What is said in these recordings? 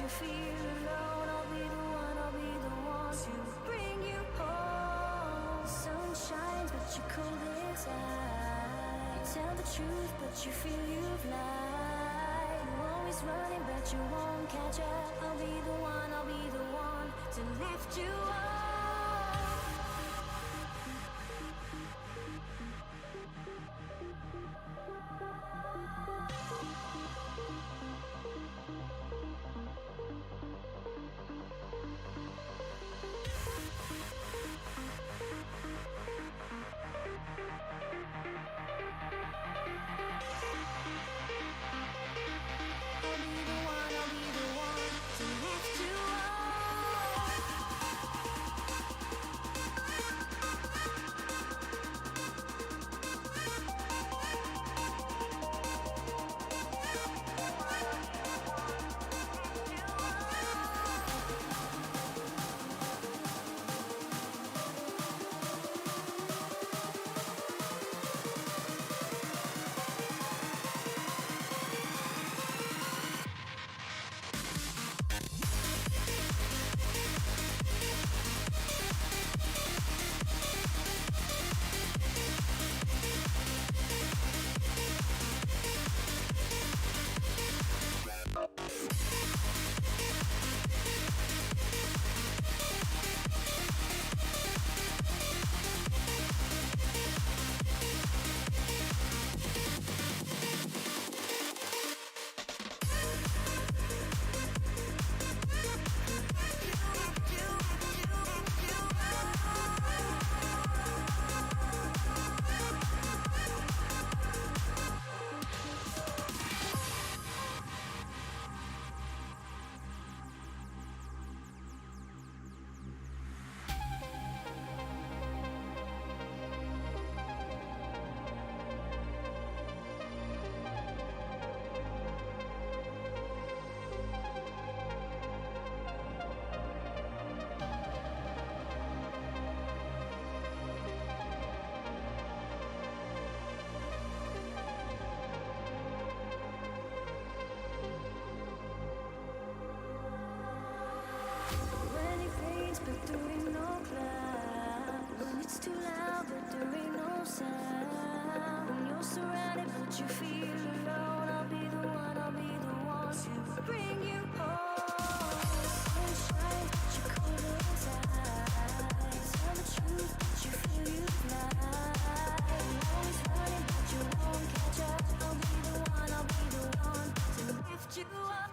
you feel alone, I'll be the one to bring you home. The sun shines, but you're cold inside. You tell the truth, but you feel you've lied. You're always running, but you won't catch up. I'll be the one to lift you up. I'll be the one to lift you up. but you feel alone. I'll be the one to bring you home. Sun shines, but you cold as ice. Tell the truth, but you feel you fly. Always running, but you won't catch up. I'll be the one to lift you up.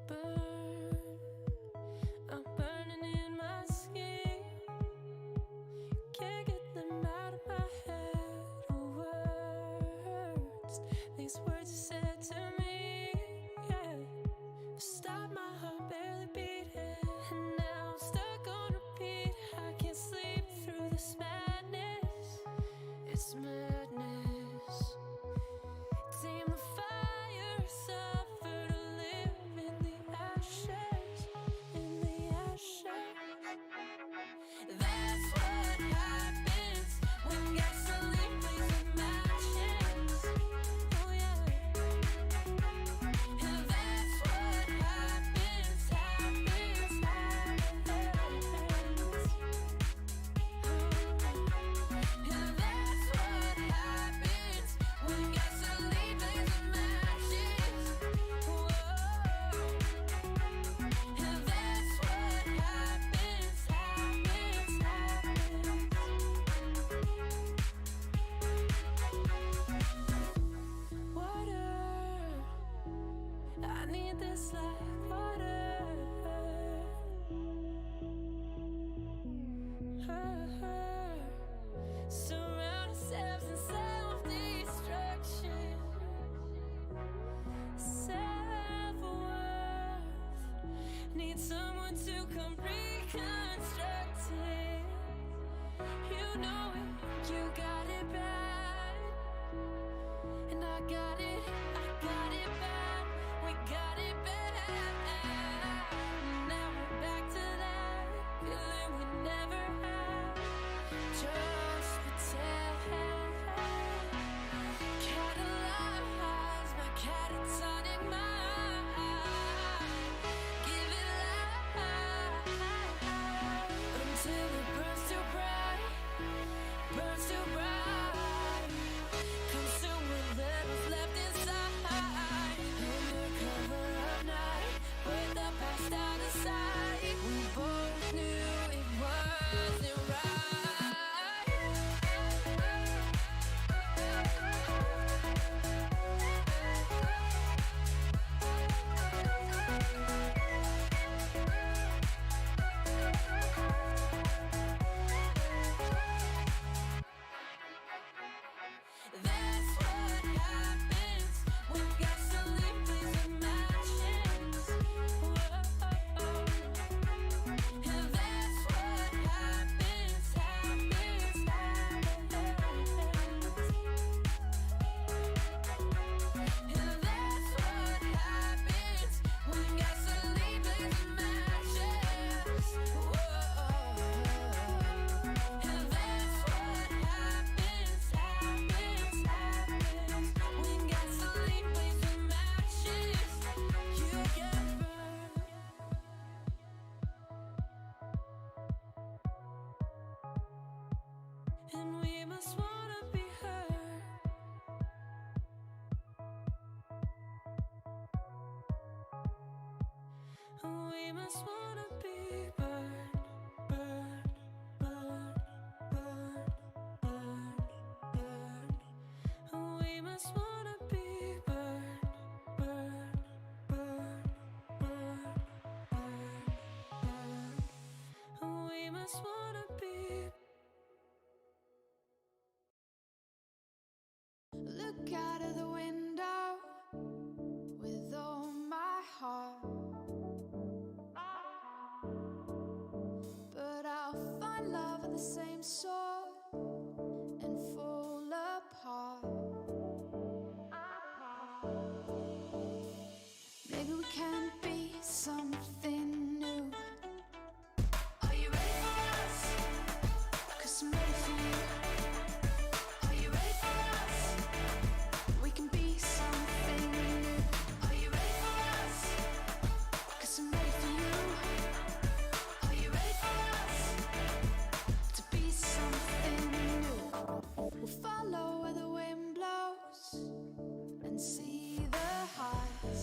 Burn, I'm burning in my skin. Can't get them out of my head. Words, these words you said to me, yeah. Stop my heart barely beating, and now I'm stuck on repeat. I can't sleep through this madness. It's madness. Tame the fire, suffer to live in the ashes, in the ashes. That's what happens when gasoline plays with matches. Oh yeah. And that's what happens, happens, happens. And that's what happens when gasoline plays with matches. Whoa. And that's what happens, happens, happens. Water, I need this like water. Surround ourselves in self-destruction. Self-worth, need someone to come reconstruct it. You know it, you got it bad, and I got it bad. We got it bad. Now we're back to that feeling we never had. Just pretend. Catalyze my catatonic mind. Give it life until it burns too bright. Burns too bright. Consume what little left is and we must wanna be heard. We must wanna be burned, burned, burned, burned, burned, burned. We must wanna be burned, burned, burned, burned, burned, burned. We must wanna be. Look out of the window with all my heart, but I'll find love with the same sword and fall apart. Maybe we can be something new. Are you ready for us? 'Cause I'm ready for you. Are you ready for us? We can be something new. Are you ready for us? 'Cause I'm ready for you. Are you ready for us to be something new? We'll follow where the wind blows and see the heights.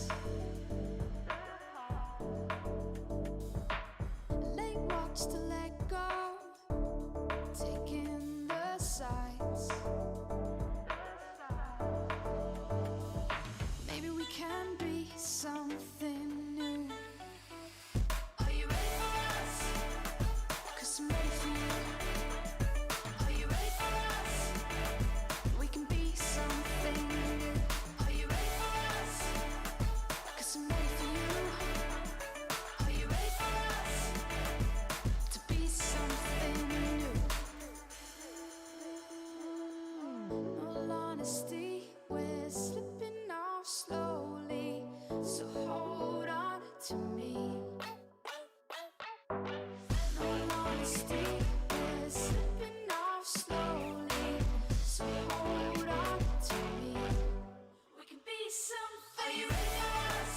Late walks to let go, taking the sights. Maybe we can be something new. Are you ready for us? 'Cause I'm ready for you. Are you ready for us? We can be something new. Are you ready for us? 'Cause I'm ready for you. Are you ready for us to be something new? All honesty, we're slipping off slowly, so hold on to me. All honesty, we're slipping off slowly, so hold on to me. We can be something. Are you ready for us?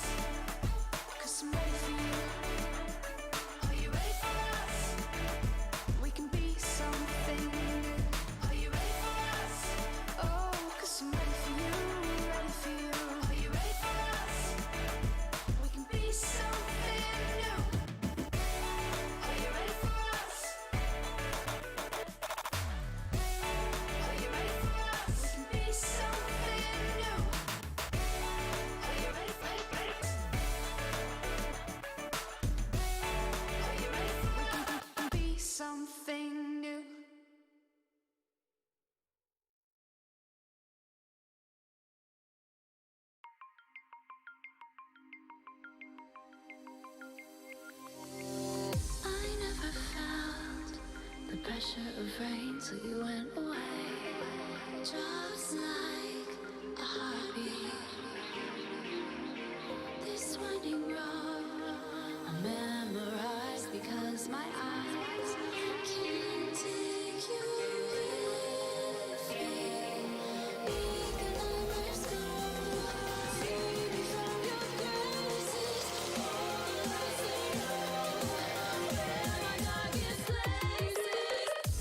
'Cause I'm ready for you. Are you ready for us? We can be something new. Are you ready for us? Oh, 'cause I'm ready for you, ready for you. Are you ready for us? We can be something new. Are you ready for us? Are you ready for us? We can be something new. Are you ready for it? Are you ready for it? We can be something new. I never felt the pressure of rain till you went away. Just like a heartbeat. This winding road I memorized because my eyes can't take you with me. We can always go. Free me from your graces. All I know where my darkest places.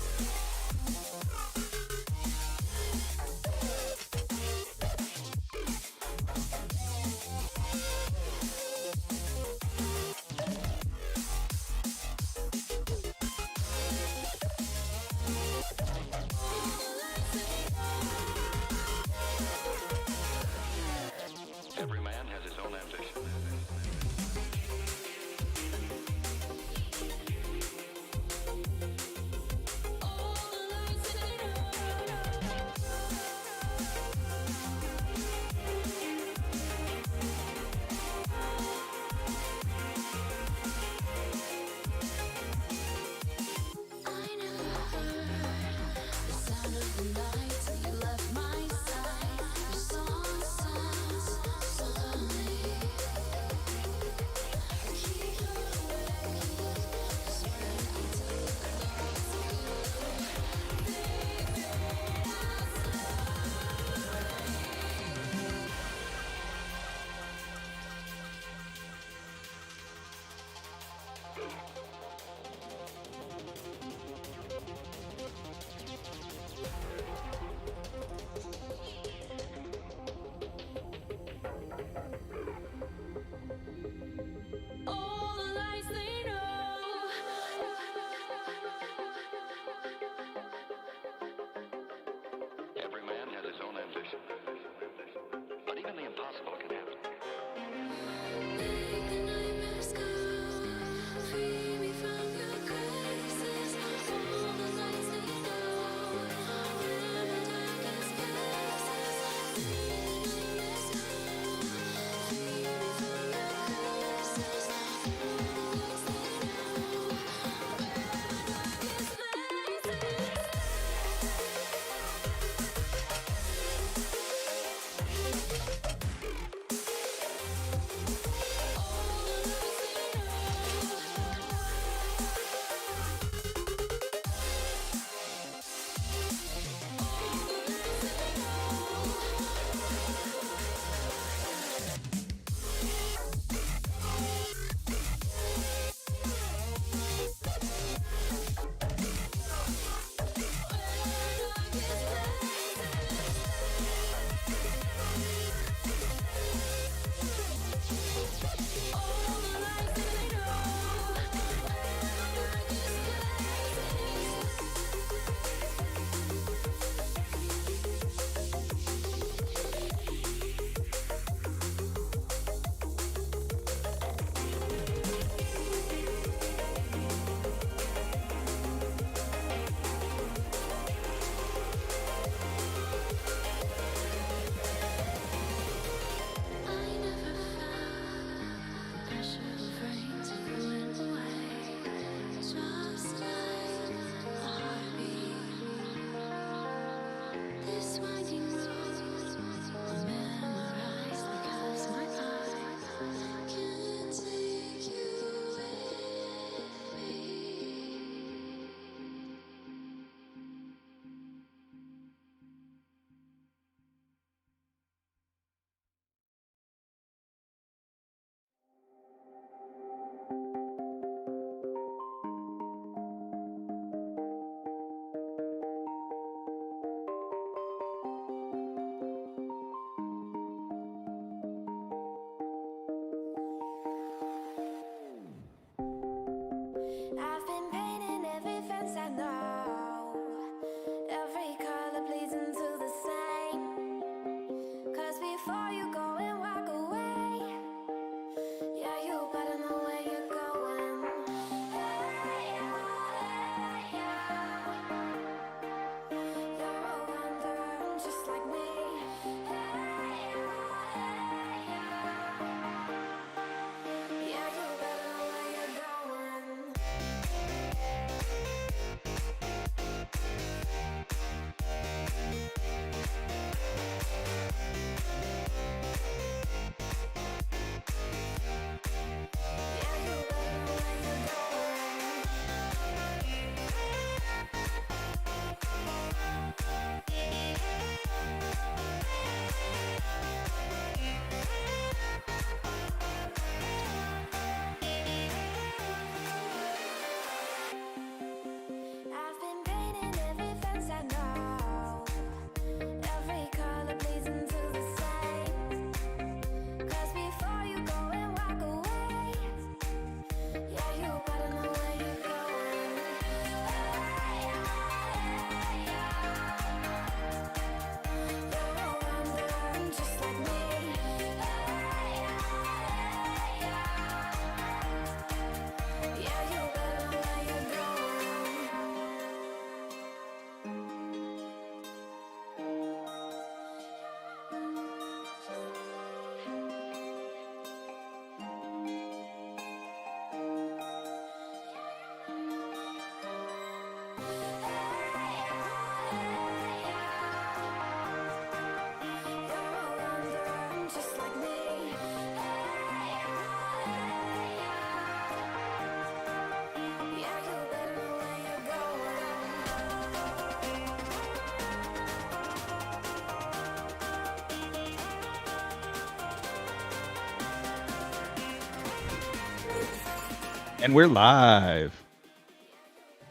And we're live.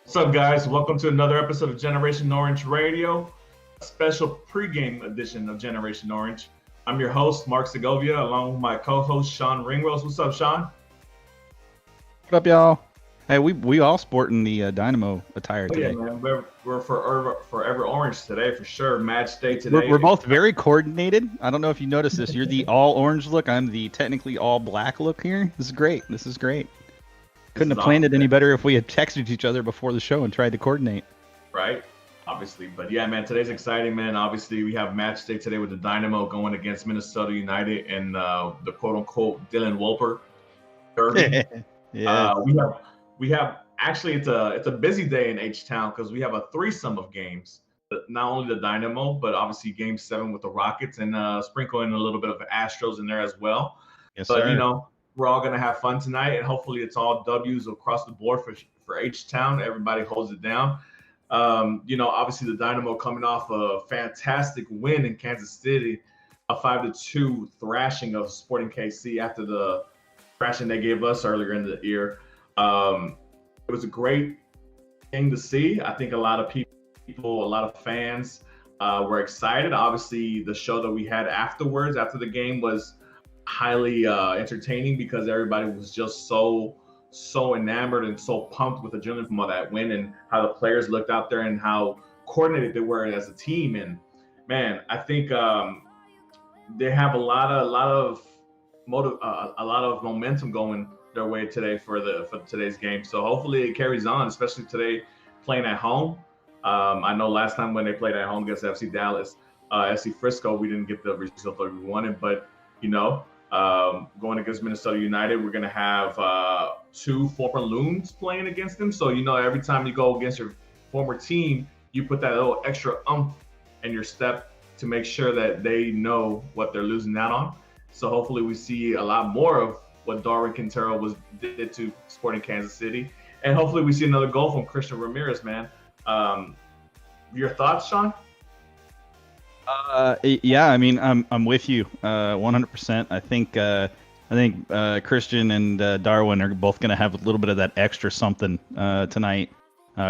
What's up, guys? Welcome to another episode of Generation Orange Radio, a special pregame edition of Generation Orange. I'm your host, Mark Segovia, along with my co-host, Sean Ringrose. What's up, Sean? What up, y'all? Hey, we all sporting the Dynamo attire today. Yeah, man. We're forever orange today, for sure. Match day today. We're both very coordinated. I don't know if you noticed this. You're the all orange look. I'm the technically all black look here. This is great. Couldn't have planned it any better if we had texted each other before the show and tried to coordinate. Right? Obviously. But yeah, man, today's exciting, man. Obviously, we have match day today with the Dynamo going against Minnesota United and the quote-unquote Dylan Wolper derby. Yeah. We have actually it's a busy day in H-Town because we have a threesome of games. Not only the Dynamo, but obviously Game 7 with the Rockets and sprinkle in a little bit of Astros in there as well. Yes, But sir. we're all gonna have fun tonight, and hopefully it's all W's across the board for H-Town. Everybody holds it down. Obviously the Dynamo coming off a fantastic win in Kansas City, a 5-2 thrashing of Sporting KC after the thrashing they gave us earlier in the year. It was a great thing to see. I think a lot of people, a lot of fans were excited. Obviously, the show that we had afterwards, after the game, was highly entertaining because everybody was just so enamored and so pumped with adrenaline from all that win and how the players looked out there and how coordinated they were as a team. And man, I think they have a lot of momentum going their way today for today's game. So hopefully it carries on, especially today playing at home. I know last time when they played at home against FC Dallas, FC Frisco, we didn't get the result that we wanted, but going against Minnesota United, we're going to have two former Loons playing against them. So, every time you go against your former team, you put that little extra in your step to make sure that they know what they're losing out on. So hopefully we see a lot more of what Darwin Quintero did to Sporting Kansas City. And hopefully we see another goal from Christian Ramirez, man. Your thoughts, Sean? Yeah, I mean, I'm with you 100%. I think Christian and Darwin are both going to have a little bit of that extra something tonight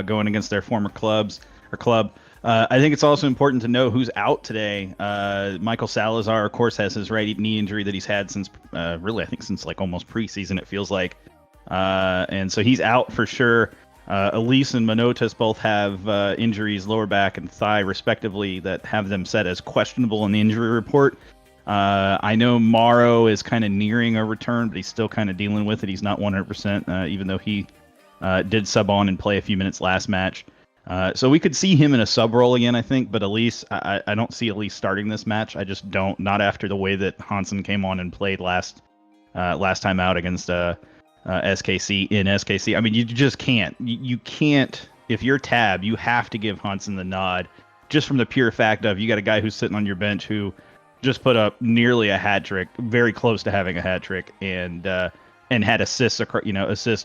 going against their former club. I think it's also important to know who's out today. Michael Salazar, of course, has his right knee injury that he's had since since like almost preseason, it feels like. And so he's out for sure. Elise and Manotas both have injuries, lower back and thigh, respectively, that have them set as questionable in the injury report. I know Morrow is kind of nearing a return, but he's still kind of dealing with it. He's not 100%, even though he did sub on and play a few minutes last match. So we could see him in a sub role again, I think. But Elise, I don't see Elise starting this match. I just don't. Not after the way that Hansen came on and played last time out against SKC in SKC. I mean, you just can't. You can't. If you're Tab, you have to give Hansen the nod, just from the pure fact of you got a guy who's sitting on your bench who just put up nearly a hat trick, very close to having a hat trick, and had assists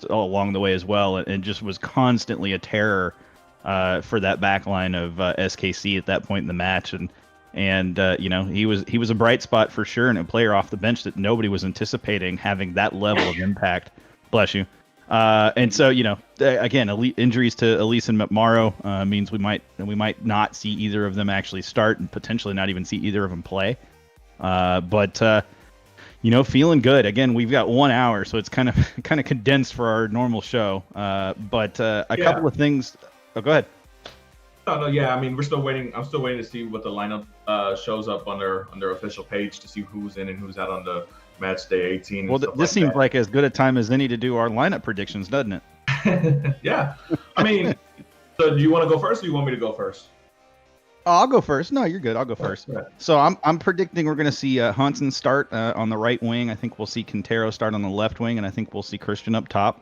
all along the way as well, and just was constantly a terror for that back line of SKC at that point in the match. And he was a bright spot for sure, and a player off the bench that nobody was anticipating having that level of impact. Bless you. And so, again, injuries to Elise and McMorrow means we might not see either of them actually start, and potentially not even see either of them play. But feeling good. Again, we've got 1 hour, so it's kind of condensed for our normal show. But a couple of things. Oh, go ahead. No, yeah. I mean, we're still waiting. I'm still waiting to see what the lineup shows up on their official page to see who's in and who's out on the match day 18. Well, this seems like as good a time as any to do our lineup predictions, doesn't it? Yeah. I mean, so do you want to go first, or do you want me to go first? I'll go first. No, you're good. I'll go first. Right. So I'm predicting we're going to see Hansen start on the right wing. I think we'll see Quintero start on the left wing, and I think we'll see Christian up top.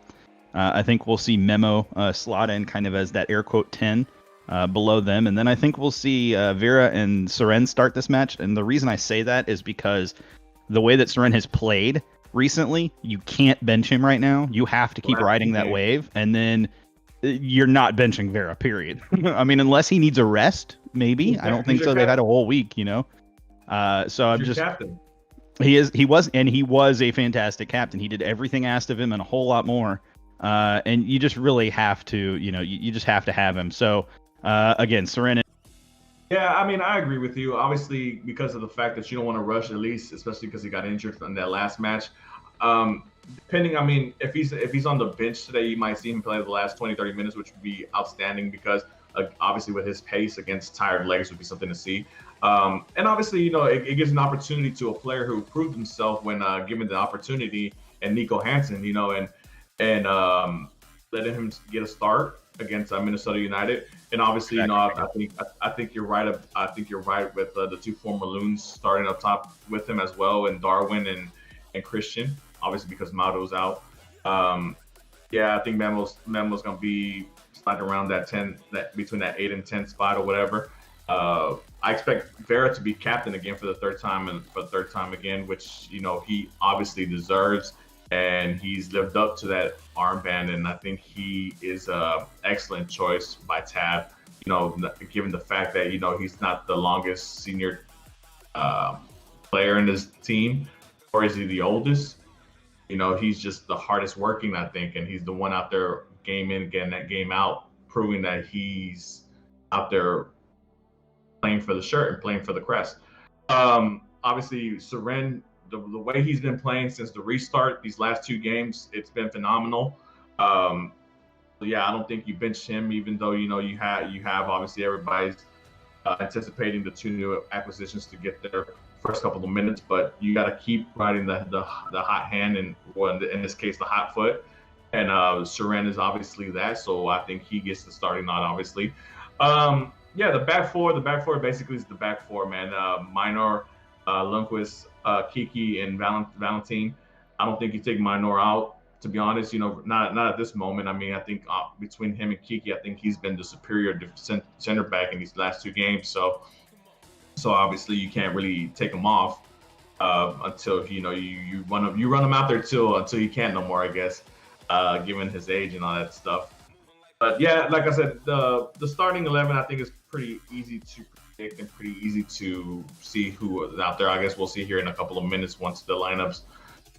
I think we'll see Memo slot in kind of as that air quote 10 below them. And then I think we'll see Vera and Seren start this match. And the reason I say that is because the way that Seren has played recently, you can't bench him right now. You have to keep riding that wave. And then you're not benching Vera, period. I mean, unless he needs a rest, maybe. I don't think so. They've had a whole week, So I'm just... captain. He was a fantastic captain. He did everything asked of him and a whole lot more. And you just really have to, you just have to have him. So again, Seren. Yeah, I mean, I agree with you. Obviously, because of the fact that you don't want to rush Elise, especially because he got injured in that last match. Depending, I mean, if he's on the bench today, you might see him play the last 20, 30 minutes, which would be outstanding because obviously with his pace against tired legs would be something to see. And obviously, it gives an opportunity to a player who proved himself when given the opportunity, and Nico Hansen, and letting him get a start against Minnesota United. And obviously, I think you're right. I think you're right with the two former Loons starting up top with him as well, and Darwin and Christian. Obviously, because Mato's out. Yeah, I think Memo's gonna be sliding around between that 8 and 10 spot or whatever. I expect Vera to be captain again for the third time again, which he obviously deserves, and he's lived up to that armband, and I think he is an excellent choice by Tab. Given the fact that he's not the longest senior player in this team, or is he the oldest? He's just the hardest working, I think, and he's the one out there game in, getting that game out, proving that he's out there playing for the shirt and playing for the crest. Obviously, Seren, the way he's been playing since the restart, these last two games, it's been phenomenal. Yeah, I don't think you benched him, even though you have obviously everybody's anticipating the two new acquisitions to get their first couple of minutes, but you got to keep riding the hot hand, and in this case the hot foot, and Seren is obviously that, so I think he gets the starting nod, obviously. Yeah, the back four basically is the back four, man. Minor, Lundqvist, Kiki, and Valentin. I don't think you take Minor out, to be honest. Not at this moment. I mean, I think between him and Kiki, I think he's been the superior center back in these last two games. So obviously you can't really take him off until you run him out there until he can't no more, I guess, given his age and all that stuff. But yeah, like I said, the starting 11 I think is pretty easy to predict and pretty easy to see who is out there. I guess we'll see here in a couple of minutes once the lineups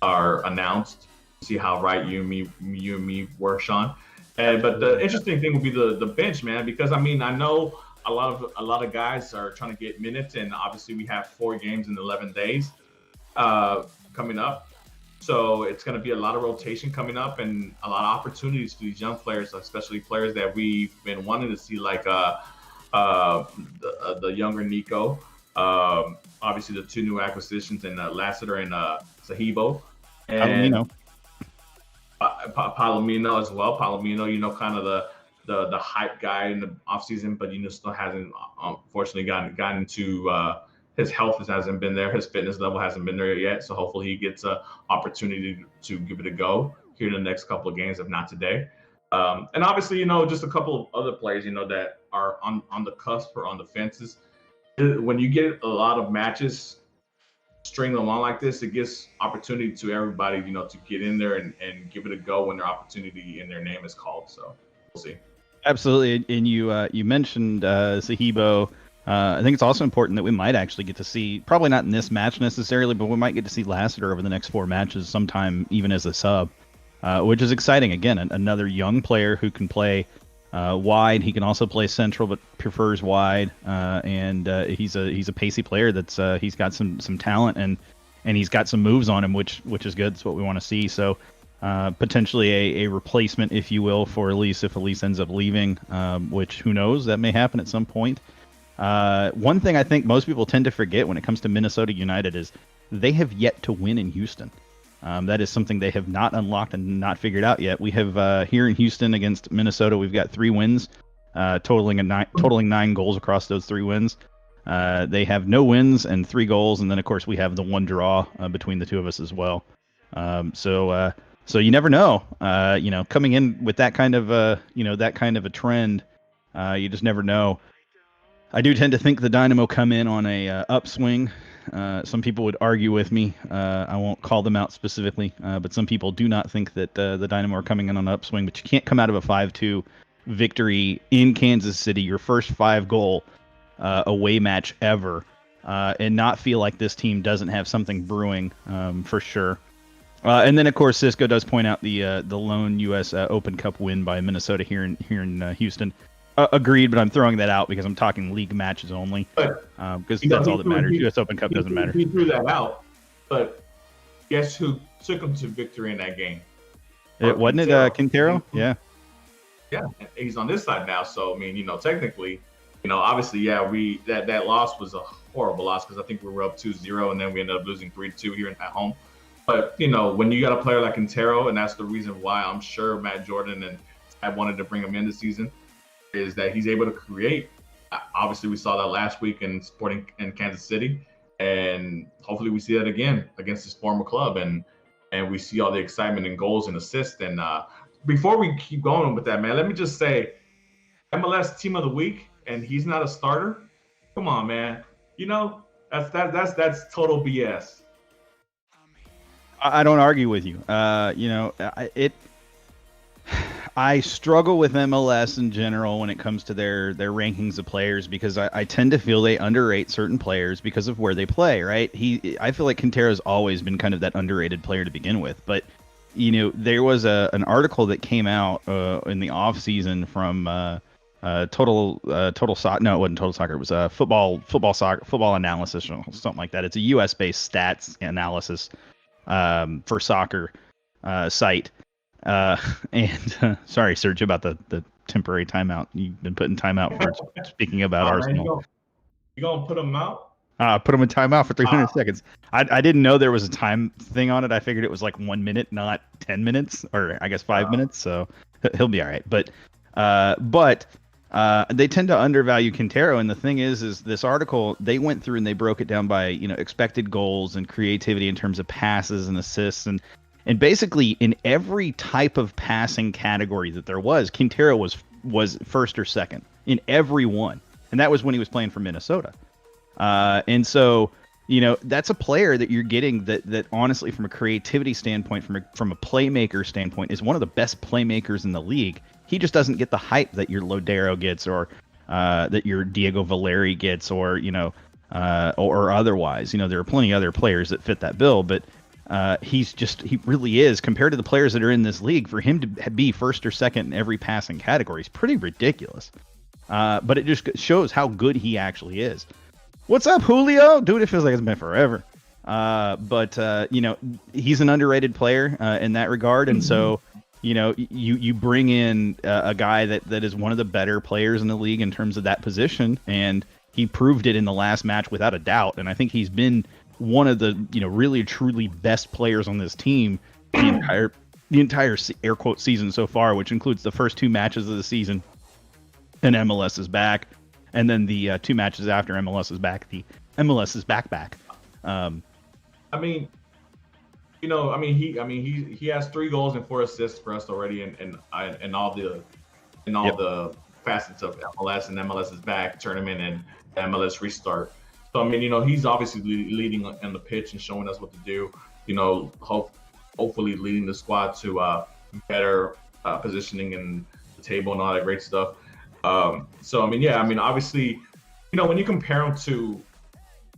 are announced. See how right you and me were, Sean. But the interesting thing will be the bench, man, because I mean I know a lot of guys are trying to get minutes, and obviously we have 4 games in 11 days coming up. So it's going to be a lot of rotation coming up and a lot of opportunities for these young players, especially players that we've been wanting to see, like the younger Nico. Obviously, the 2 new acquisitions in Lassiter and Sahibo. And Palomino as well. Palomino, kind of the hype guy in the offseason, but still hasn't, unfortunately, gotten to his health hasn't been there. His fitness level hasn't been there yet. So hopefully he gets an opportunity to give it a go here in the next couple of games, if not today. And obviously, just a couple of other players, that are on the cusp or on the fences. When you get a lot of matches stringing along like this, it gives opportunity to everybody, to get in there and give it a go when their opportunity and their name is called. So we'll see. Absolutely. And you mentioned Sahibo. I think it's also important that we might actually get to see, probably not in this match necessarily, but we might get to see Lassiter over the next 4 matches sometime, even as a sub, which is exciting. Again, another young player who can play wide. He can also play central, but prefers wide. And he's a pacey player that's he's got some talent and he's got some moves on him, which is good. That's what we want to see. So potentially a replacement, if you will, for Elise if Elise ends up leaving, which who knows, that may happen at some point. One thing I think most people tend to forget when it comes to Minnesota United is they have yet to win in Houston. That is something they have not unlocked and not figured out yet. We have here in Houston against Minnesota, we've got 3 wins, totaling 9 goals across those 3 wins. They have no wins and 3 goals, and then of course we have the 1 draw between the 2 of us as well. So you never know. Coming in with that kind of a trend, you just never know. I do tend to think the Dynamo come in on a upswing. Some people would argue with me. I won't call them out specifically, but some people do not think that the Dynamo are coming in on an upswing. But you can't come out of a 5-2 victory in Kansas City, your first 5-goal away match ever, and not feel like this team doesn't have something brewing for sure. And then, of course, Cisco does point out the lone U.S. Open Cup win by Minnesota here in Houston. Agreed, but I'm throwing that out because I'm talking league matches only. But Because that's all that matters. U.S. Open Cup doesn't matter. He threw that out. But guess who took him to victory in that game? Wasn't it Quintero? Yeah. Yeah, he's on this side now. So I mean, technically, obviously, yeah, that loss was a horrible loss because I think we were up 2-0 and then we ended up losing 3-2 here at home. But when you got a player like Quintero, and that's the reason why I'm sure Matt Jordan and I wanted to bring him in this season, is that he's able to create. Obviously, we saw that last week in Sporting in Kansas City, and hopefully we see that again against his former club, and we see all the excitement and goals and assists. And before we keep going with that, man, let me just say, MLS Team of the Week, and he's not a starter. Come on, man. That's total BS. I don't argue with you. I struggle with MLS in general when it comes to their rankings of players because I tend to feel they underrate certain players because of where they play, right? I feel like Quintero's always been kind of that underrated player to begin with, but there was an article that came out in the off season from Total Soccer. No, it wasn't Total Soccer. It was football analysis or something like that. It's a US based stats analysis for soccer site. And sorry, Sergio, about the temporary timeout. You've been putting timeout for speaking about Arsenal. You gonna put them out? Put him in timeout for 300 seconds. I didn't know there was a time thing on it. I figured it was like 1 minute, not 10 minutes, or I guess 5 minutes. So he'll be all right. But they tend to undervalue Quintero. And the thing is this article, they went through and they broke it down by, expected goals and creativity in terms of passes and assists. And basically in every type of passing category that there was, Quintero was first or second in every one. And that was when he was playing for Minnesota. And so, that's a player that you're getting that honestly, from a creativity standpoint, from a playmaker standpoint, is one of the best playmakers in the league. He just doesn't get the hype that your Lodero gets, or that your Diego Valeri gets, or or otherwise. There are plenty of other players that fit that bill, but he really is, compared to the players that are in this league, for him to be first or second in every passing category is pretty ridiculous. But it just shows how good he actually is. What's up, Julio? Dude, it feels like it's been forever. But he's an underrated player in that regard. And so, you bring in a guy that is one of the better players in the league in terms of that position. And he proved it in the last match without a doubt. And I think he's been one of the, really truly best players on this team the entire air quote season so far, which includes the first 2 matches of the season. And MLS is back. And then the 2 matches after MLS is back, the MLS is back. He has 3 goals and 4 assists for us already, in all the facets of MLS and MLS is back tournament and MLS restart. So he's obviously leading on the pitch and showing us what to do. Hopefully leading the squad to better positioning in the table and all that great stuff. Obviously, when you compare him to,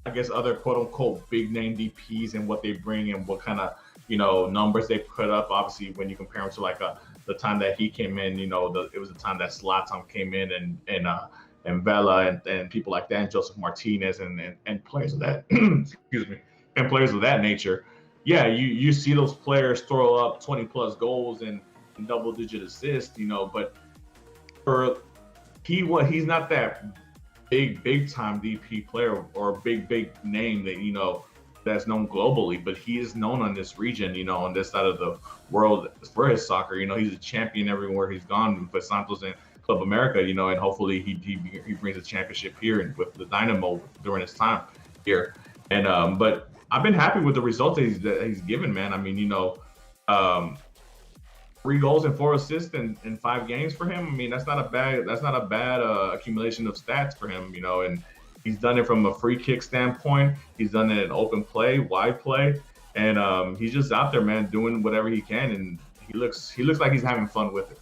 I guess, other quote unquote big name DPs and what they bring and what kind of, numbers they put up, obviously, when you compare him to like the time that he came in, it was the time that Zlatan came in and Vela and people like that, and Joseph Martinez and players of that, excuse me, and players of that nature. Yeah, you see those players throw up 20 plus goals and double digit assists, but he's not that big time DP player or big name that that's known globally, but he is known on this region, on this side of the world for his soccer. He's a champion everywhere he's gone for Santos and Club America, and hopefully he brings a championship here and with the Dynamo during his time here. And but I've been happy with the results that he's given, man. 3 goals and 4 assists in 5 games for him. That's not a bad accumulation of stats for him, and he's done it from a free kick standpoint. He's done it in open play, wide play, and he's just out there, man, doing whatever he can, and he looks like he's having fun with it.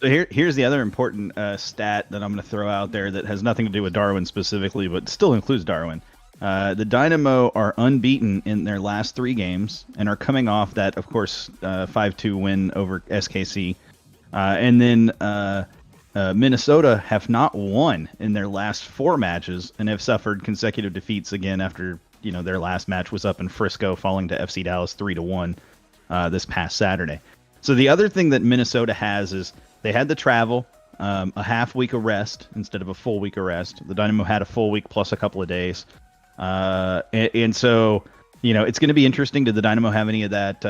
So here's the other important stat that I'm going to throw out there that has nothing to do with Darwin specifically, but still includes Darwin. The Dynamo are unbeaten in their last 3 games and are coming off that, of course, 5-2 win over SKC. And then Minnesota have not won in their last 4 matches and have suffered consecutive defeats again after their last match was up in Frisco, falling to FC Dallas 3-1 this past Saturday. So the other thing that Minnesota has is they had the travel, a half week of rest instead of a full week of rest. The Dynamo had a full week plus a couple of days. And so, it's going to be interesting. Did the Dynamo have any of that,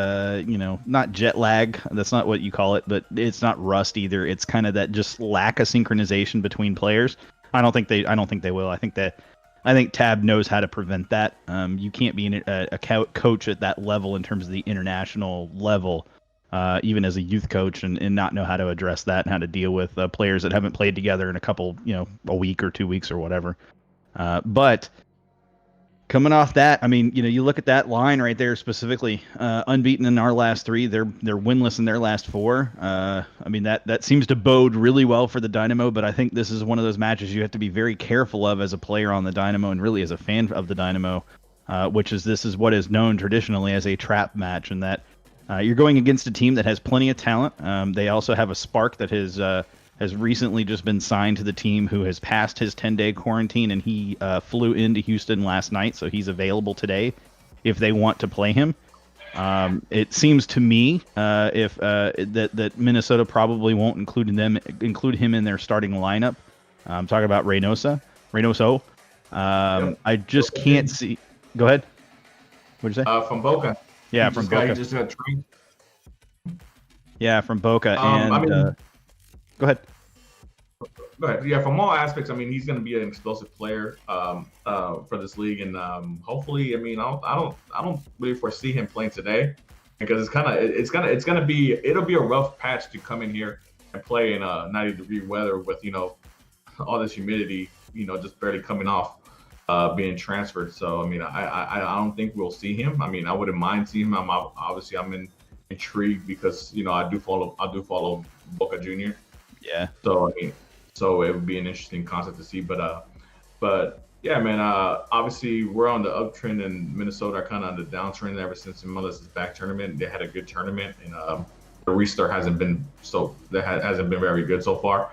not jet lag? That's not what you call it, but it's not rust either. It's kind of that just lack of synchronization between players. I don't think they will. I think Tab knows how to prevent that. You can't be a coach at that level in terms of the international level, even as a youth coach, and not know how to address that and how to deal with players that haven't played together in a week or 2 weeks or whatever. But coming off that, I mean, you look at that line right there specifically, unbeaten in our last 3, they're winless in their last 4. I mean, that seems to bode really well for the Dynamo, but I think this is one of those matches you have to be very careful of as a player on the Dynamo and really as a fan of the Dynamo, this is what is known traditionally as a trap match, and that you're going against a team that has plenty of talent. They also have a spark that has recently just been signed to the team, who has passed his 10-day quarantine, and he flew into Houston last night, so he's available today if they want to play him. It seems to me that Minnesota probably won't include him in their starting lineup. I'm talking about Reynoso. Yep. I just can't see. Go ahead. What'd you say? From Boca. Yeah, from Boca. He just got trained. Yeah, from Boca. Go ahead. Go ahead. Yeah, from all aspects, I mean, he's going to be an explosive player for this league, and hopefully, I mean, I don't really foresee him playing today, because it'll be a rough patch to come in here and play in 90-degree weather with all this humidity, just barely coming off being transferred. So I mean, I don't think we'll see him. I mean, I wouldn't mind seeing him. I'm intrigued because I do follow Boca Junior. Yeah. So I mean, it would be an interesting concept to see. But yeah, man. Obviously, we're on the uptrend, and Minnesota are kind of on the downtrend ever since Melissa's back tournament. They had a good tournament, and the restart hasn't been very good so far.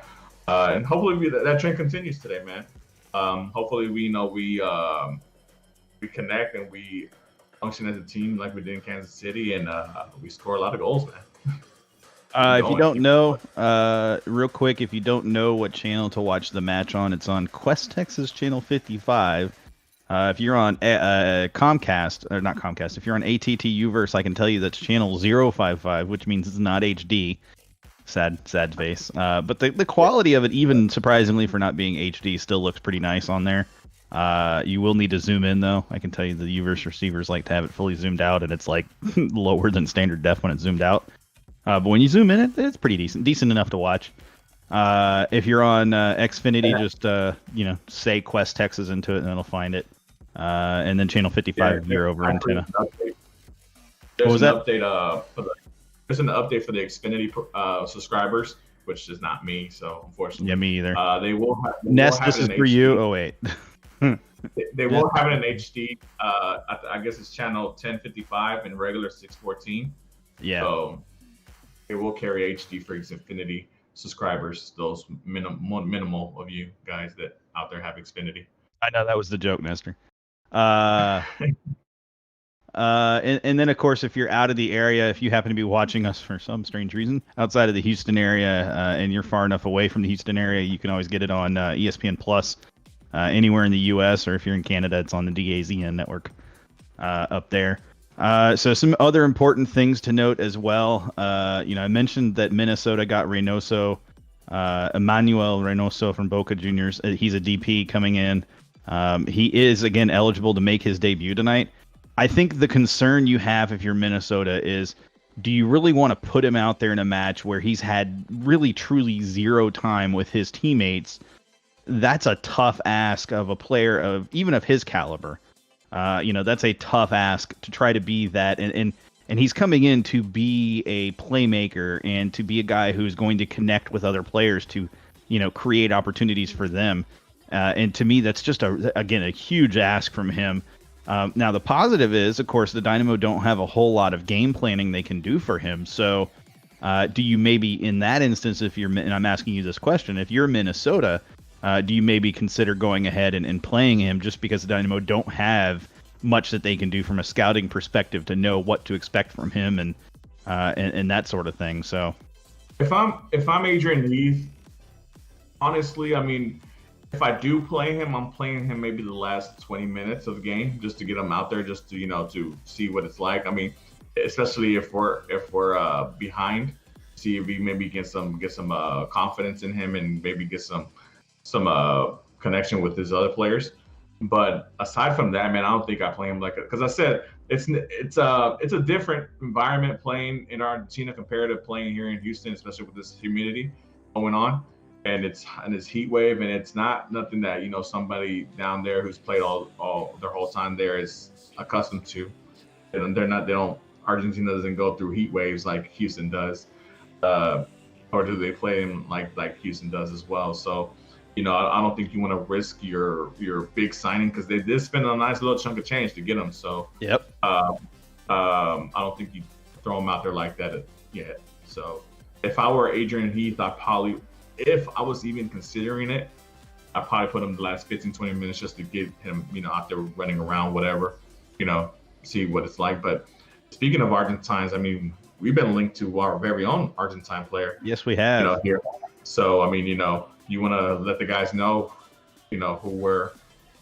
And hopefully that trend continues today, man. Hopefully we connect and we function as a team like we did in Kansas City, and we score a lot of goals, man. If you don't know, real quick, if you don't know what channel to watch the match on, it's on Quest Texas channel 55. If you're on Comcast, or not Comcast, if you're on ATT Uverse, I can tell you that's channel 055, which means it's not HD. Sad face. But the quality of it, even surprisingly for not being HD, still looks pretty nice on there. You will need to zoom in, though. I can tell you the Uverse receivers like to have it fully zoomed out, and it's like lower than standard def when it's zoomed out. But when you zoom in, it's pretty decent enough to watch. If you're on Xfinity, just say Quest Texas into it, and it'll find it. And then channel 55 if you're over into. What was that? There's an update for the Xfinity subscribers, which is not me, so unfortunately. Yeah, me either. They will have. Nest, this is for HD. you. Oh wait. They will have it in HD. I guess it's channel 1055 and regular 614. Yeah. So it will carry HD for Xfinity subscribers. Those minimal of you guys that out there have Xfinity. I know that was the joke, Nestor. And then, of course, if you're out of the area, if you happen to be watching us for some strange reason outside of the Houston area, and you're far enough away from the Houston area, you can always get it on ESPN Plus anywhere in the U.S., or if you're in Canada, it's on the DAZN network up there. So some other important things to note as well. I mentioned that Minnesota got Reynoso, Emmanuel Reynoso from Boca Juniors. He's a DP coming in. He is, again, eligible to make his debut tonight. I think the concern you have if you're Minnesota is, do you really want to put him out there in a match where he's had really truly zero time with his teammates? That's a tough ask of a player of even of his caliber. That's a tough ask to try to be that. And he's coming in to be a playmaker and to be a guy who's going to connect with other players to, create opportunities for them. And to me, that's just again a huge ask from him. Now the positive is, of course, the Dynamo don't have a whole lot of game planning they can do for him. So, do you maybe in that instance, if you're, and I'm asking you this question, if you're Minnesota, do you maybe consider going ahead and playing him just because the Dynamo don't have much that they can do from a scouting perspective to know what to expect from him and that sort of thing? So, if I'm Adrian Heath, honestly, I mean, if I do play him, I'm playing him maybe the last 20 minutes of the game just to get him out there, just to to see what it's like. I mean, especially if we're behind, see if we maybe get some confidence in him and maybe get some connection with his other players. But aside from that, man, I don't think I play him because I said it's a different environment playing in Argentina compared to playing here in Houston, especially with this humidity going on. And it's heat wave, and it's nothing that somebody down there who's played all their whole time there is accustomed to. And Argentina doesn't go through heat waves like Houston does, or do they play them like Houston does as well? So, I don't think you want to risk your big signing because they did spend a nice little chunk of change to get him. So, yep. I don't think you throw him out there like that yet. So, if I were Adrian Heath, if I was even considering it, I'd probably put him the last 15, 20 minutes just to get him, out there running around, whatever, see what it's like. But speaking of Argentines, I mean, we've been linked to our very own Argentine player. Yes, we have. Here. So, I mean, you want to let the guys know, who we're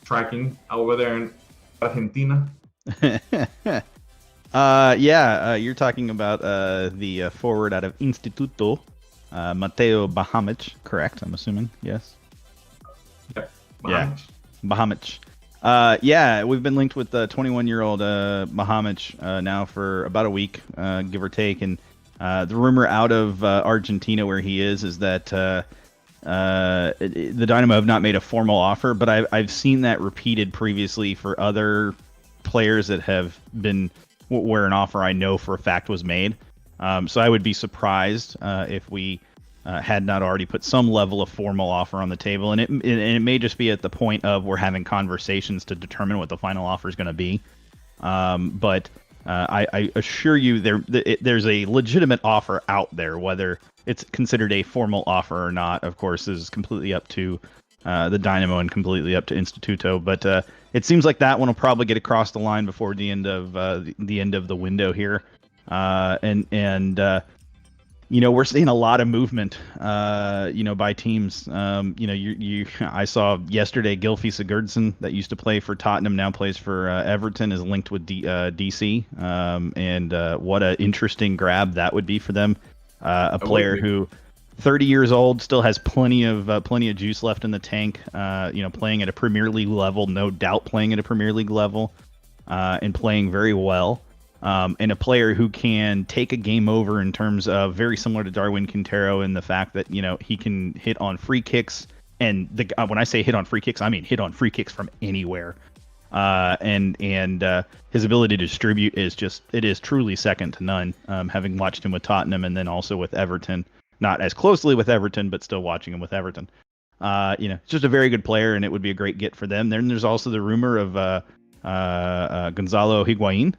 tracking over there in Argentina. You're talking about the forward out of Instituto. Mateo Bahamic, correct? I'm assuming, yes. Yep. Bahamic. We've been linked with 21-year-old Bahamic now for about a week, give or take. And the rumor out of Argentina, where he is that the Dynamo have not made a formal offer, but I've seen that repeated previously for other players that have been where an offer I know for a fact was made. So I would be surprised if we had not already put some level of formal offer on the table, and it may just be at the point of we're having conversations to determine what the final offer is going to be. But I assure you, there's a legitimate offer out there. Whether it's considered a formal offer or not, of course, is completely up to the Dynamo and completely up to Instituto. But it seems like that one will probably get across the line before the end of the window here. We're seeing a lot of movement, by teams. I saw yesterday Gylfi Sigurdsson, that used to play for Tottenham, now plays for Everton, is linked with DC. And what an interesting grab that would be for them. A player who, 30 years old, still has plenty of juice left in the tank. Playing at a Premier League level, no doubt playing at a Premier League level, and playing very well. And a player who can take a game over in terms of very similar to Darwin Quintero in the fact that, he can hit on free kicks. And when I say hit on free kicks, I mean hit on free kicks from anywhere. And his ability to distribute is truly second to none. Having watched him with Tottenham and then also with Everton, not as closely with Everton, but still watching him with Everton. It's just a very good player, and it would be a great get for them. Then there's also the rumor of Gonzalo Higuain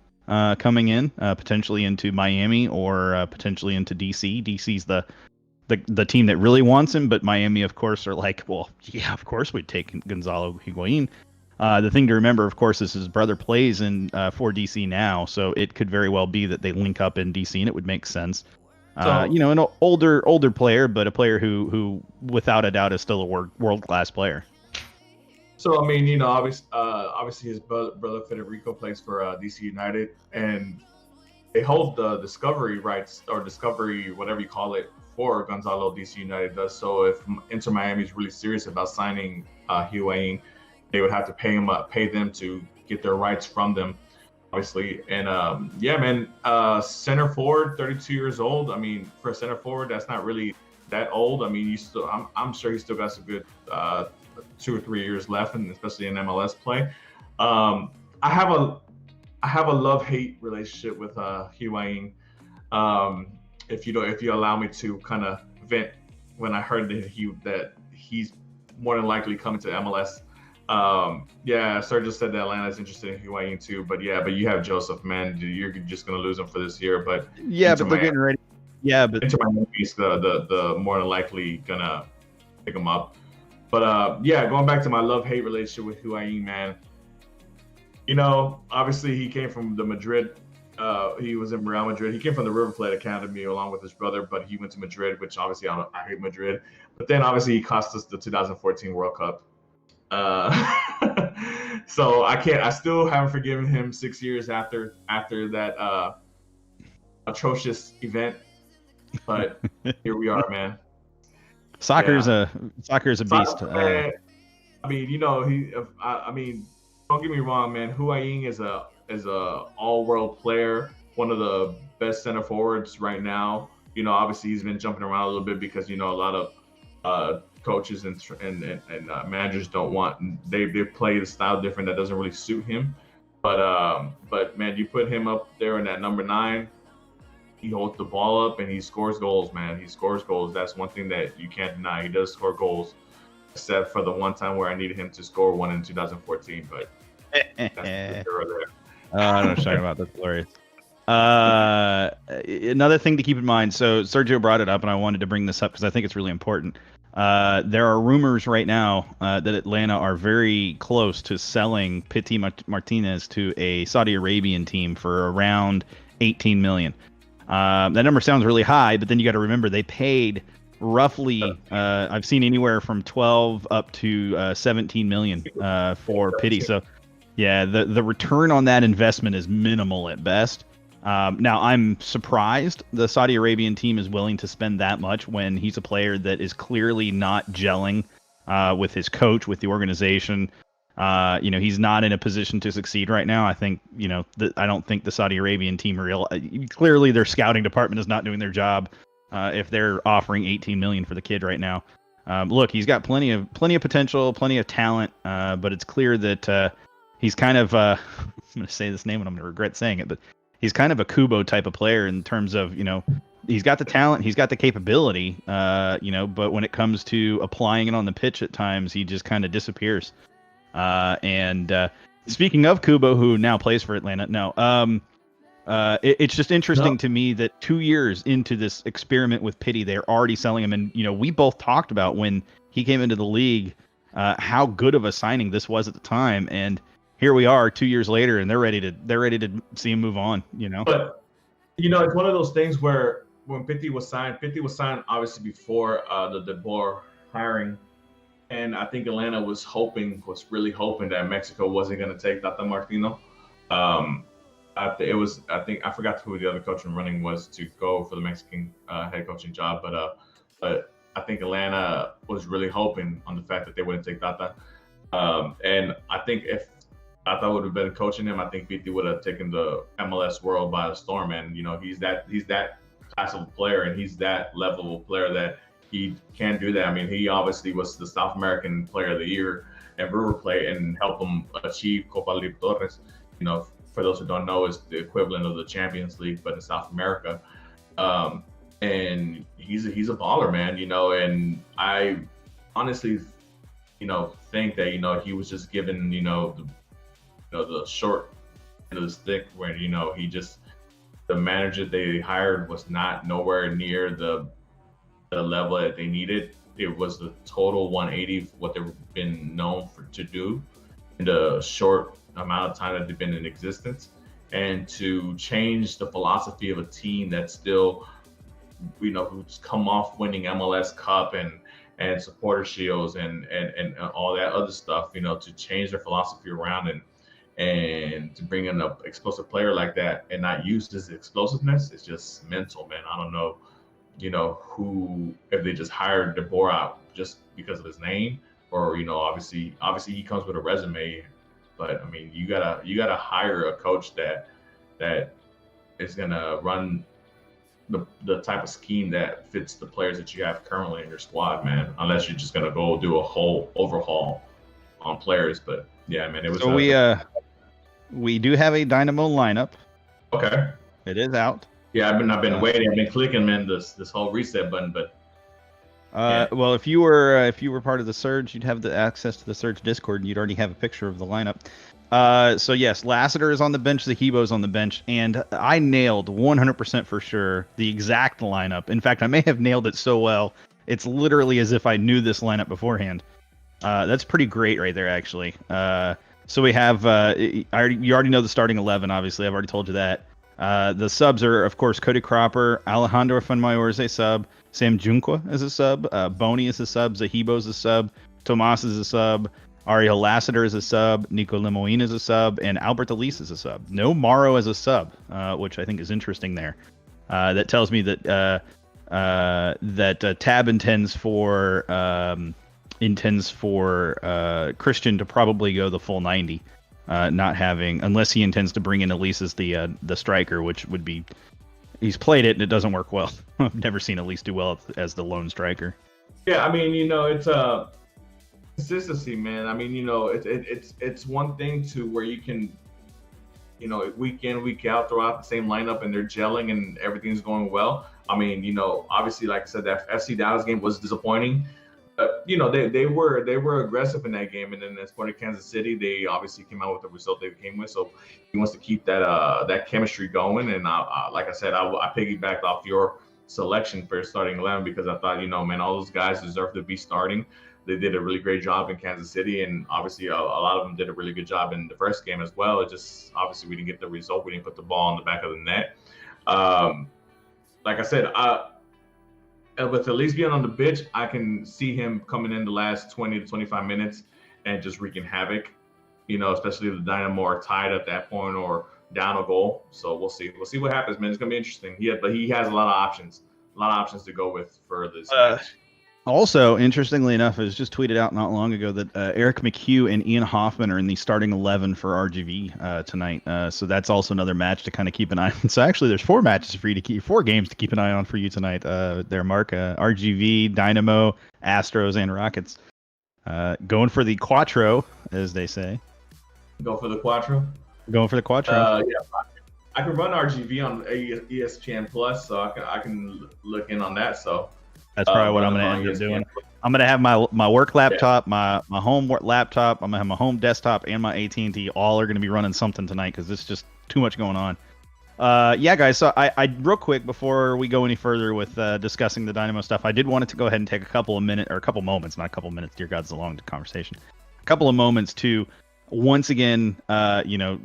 coming in, potentially into Miami or potentially into DC. DC's the team that really wants him, but Miami, of course, are like, well, yeah, of course we'd take Gonzalo Higuain. The thing to remember, of course, is his brother plays for DC now, so it could very well be that they link up in DC, and it would make sense. An older player, but a player who without a doubt is still a world-class player. So, I mean, obviously his brother Federico plays for DC United, and they hold the discovery rights, or discovery, whatever you call it, for Gonzalo. DC United does. So if Inter Miami is really serious about signing Higuain, they would have to pay them to get their rights from them, obviously. And center forward, 32 years old. I mean, for a center forward, that's not really that old. I mean, I'm sure he still got some good 2 or 3 years left, and especially in MLS play. I have a love-hate relationship with Higuain. If you allow me to kind of vent, when I heard that he's more than likely coming to MLS. Yeah, Sir just said that Atlanta is interested in Higuain too, but you have Joseph, man. You're just gonna lose him for this year, but Yeah, but they're getting ready. Yeah, but Inter Miami is the more than likely gonna pick him up. But going back to my love-hate relationship with Higuain, man. Obviously he came from the Madrid. He was in Real Madrid. He came from the River Plate Academy along with his brother, but he went to Madrid, which obviously I hate Madrid. But then obviously he cost us the 2014 World Cup. So I still haven't forgiven him 6 years after that atrocious event. But here we are, man. Soccer is a beast. Man, I mean, don't get me wrong, man. Higuain is a all-world player, one of the best center forwards right now. Obviously he's been jumping around a little bit because a lot of coaches and managers don't want they play the style different that doesn't really suit him. But man, you put him up there in that number 9. He holds the ball up and he scores goals, man. He scores goals. That's one thing that you can't deny. He does score goals, except for the one time where I needed him to score one in 2014. But that's there. I don't know what you're talking about. That's glorious. Another thing to keep in mind. So Sergio brought it up, and I wanted to bring this up because I think it's really important. There are rumors right now that Atlanta are very close to selling Pity Martinez to a Saudi Arabian team for around $18 million. That number sounds really high, but then you got to remember they paid roughly I've seen anywhere from 12 up to 17 million for Pity. So yeah, the return on that investment is minimal at best. Now I'm surprised the Saudi Arabian team is willing to spend that much when he's a player that is clearly not gelling with his coach, with the organization. He's not in a position to succeed right now. I think, I don't think the Saudi Arabian team clearly their scouting department is not doing their job if they're offering 18 million for the kid right now. Look, he's got plenty of potential, plenty of talent, but it's clear that he's kind of I'm going to say this name and I'm going to regret saying it, but he's kind of a Kubo type of player in terms of, he's got the talent, he's got the capability, but when it comes to applying it on the pitch at times, he just kind of disappears. Speaking of Kubo, who now plays for Atlanta, it's just interesting to me that 2 years into this experiment with Pity, they're already selling him. And, we both talked about when he came into the league, how good of a signing this was at the time. And here we are 2 years later, and they're ready to see him move on, But, it's one of those things where when Pity was signed obviously before the De Boer hiring. And I think Atlanta was really hoping that Mexico wasn't going to take Tata Martino. I forgot who the other coach in running was to go for the Mexican head coaching job, but I think Atlanta was really hoping on the fact that they wouldn't take Tata. And I think if Tata would have been coaching him, I think Pity would have taken the MLS world by storm. And he's that class of player, and he's that level of player that he can do that. I mean, he obviously was the South American Player of the Year at River Plate and helped them achieve Copa Libertadores. For those who don't know, is the equivalent of the Champions League, but in South America. And he's a baller, man. And I honestly, think that he was just given the short end of the stick where the manager they hired was nowhere near the level that they needed. It was the total 180 of what they've been known to do in the short amount of time that they've been in existence, and to change the philosophy of a team that's still, who's come off winning MLS Cup and supporter shields and all that other stuff, to change their philosophy around and to bring in an explosive player like that and not use his explosiveness is just mental, man. I don't know, who, if they just hired De Boer out just because of his name, or obviously he comes with a resume, but I mean, you gotta hire a coach that is gonna run the type of scheme that fits the players that you have currently in your squad, man. Unless you're just gonna go do a whole overhaul on players, but yeah, man, it was. So we do have a Dynamo lineup. Okay. It is out. Yeah, I've been waiting. I've been clicking, man, this whole reset button, but Well, if you were part of the Surge, you'd have the access to the Surge Discord, and you'd already have a picture of the lineup. So yes, Lassiter is on the bench, Zahibo's on the bench, and I nailed 100% for sure the exact lineup. In fact, I may have nailed it so well, it's literally as if I knew this lineup beforehand. That's pretty great right there, actually. So we have, you already know the starting 11, obviously. I've already told you that. The subs are, of course, Cody Cropper, Alejandro Fuenmayor is a sub, Sam Junqua is a sub, Boney is a sub, Zahibo is a sub, Tomas is a sub, Ariel Lassiter is a sub, Nico Lemoine is a sub, and Albert Elise is a sub. No Morrow as a sub, which I think is interesting there. That tells me that Tab intends for Christian to probably go the full 90, not having, unless he intends to bring in Elise as the striker, which would be, he's played it and it doesn't work well. I've never seen Elise do well as the lone striker. Yeah, I mean, it's consistency, man. I mean, it's one thing to where you can, week in, week out throughout the same lineup and they're gelling and everything's going well. I mean, obviously, like I said, that FC Dallas game was disappointing. They were aggressive in that game, and then as part of Kansas City, they obviously came out with the result they came with. So he wants to keep that chemistry going. And like I said, I piggybacked off your selection for starting 11 because I thought, man, all those guys deserve to be starting. They did a really great job in Kansas City, and obviously a lot of them did a really good job in the first game as well. It just obviously we didn't get the result. We didn't put the ball in the back of the net. Like I said, with Elise being on the bench, I can see him coming in the last 20 to 25 minutes and just wreaking havoc, especially if the Dynamo are tied at that point or down a goal. So we'll see. We'll see what happens, man. It's going to be interesting. But he has a lot of options to go with for this match. Also, interestingly enough, it was just tweeted out not long ago that Eric McHugh and Ian Hoffman are in the starting 11 for RGV tonight. So that's also another match to kind of keep an eye on. So actually, there's four games to keep an eye on for you tonight. There, Mark. RGV, Dynamo, Astros, and Rockets. Going for the Quattro, as they say. Go for the Quattro? Going for the Quattro. Yeah, I can run RGV on ESPN Plus, so I can look in on that. So. That's probably what I'm going to end up doing. I'm going to have my work laptop, my home laptop, I'm going to have my home desktop, and my AT&T all are going to be running something tonight because there's just too much going on. Yeah, guys, so I real quick before we go any further with discussing the Dynamo stuff, I did want to go ahead and take a couple moments, not a couple minutes, dear God, it's a long conversation. A couple of moments to, once again,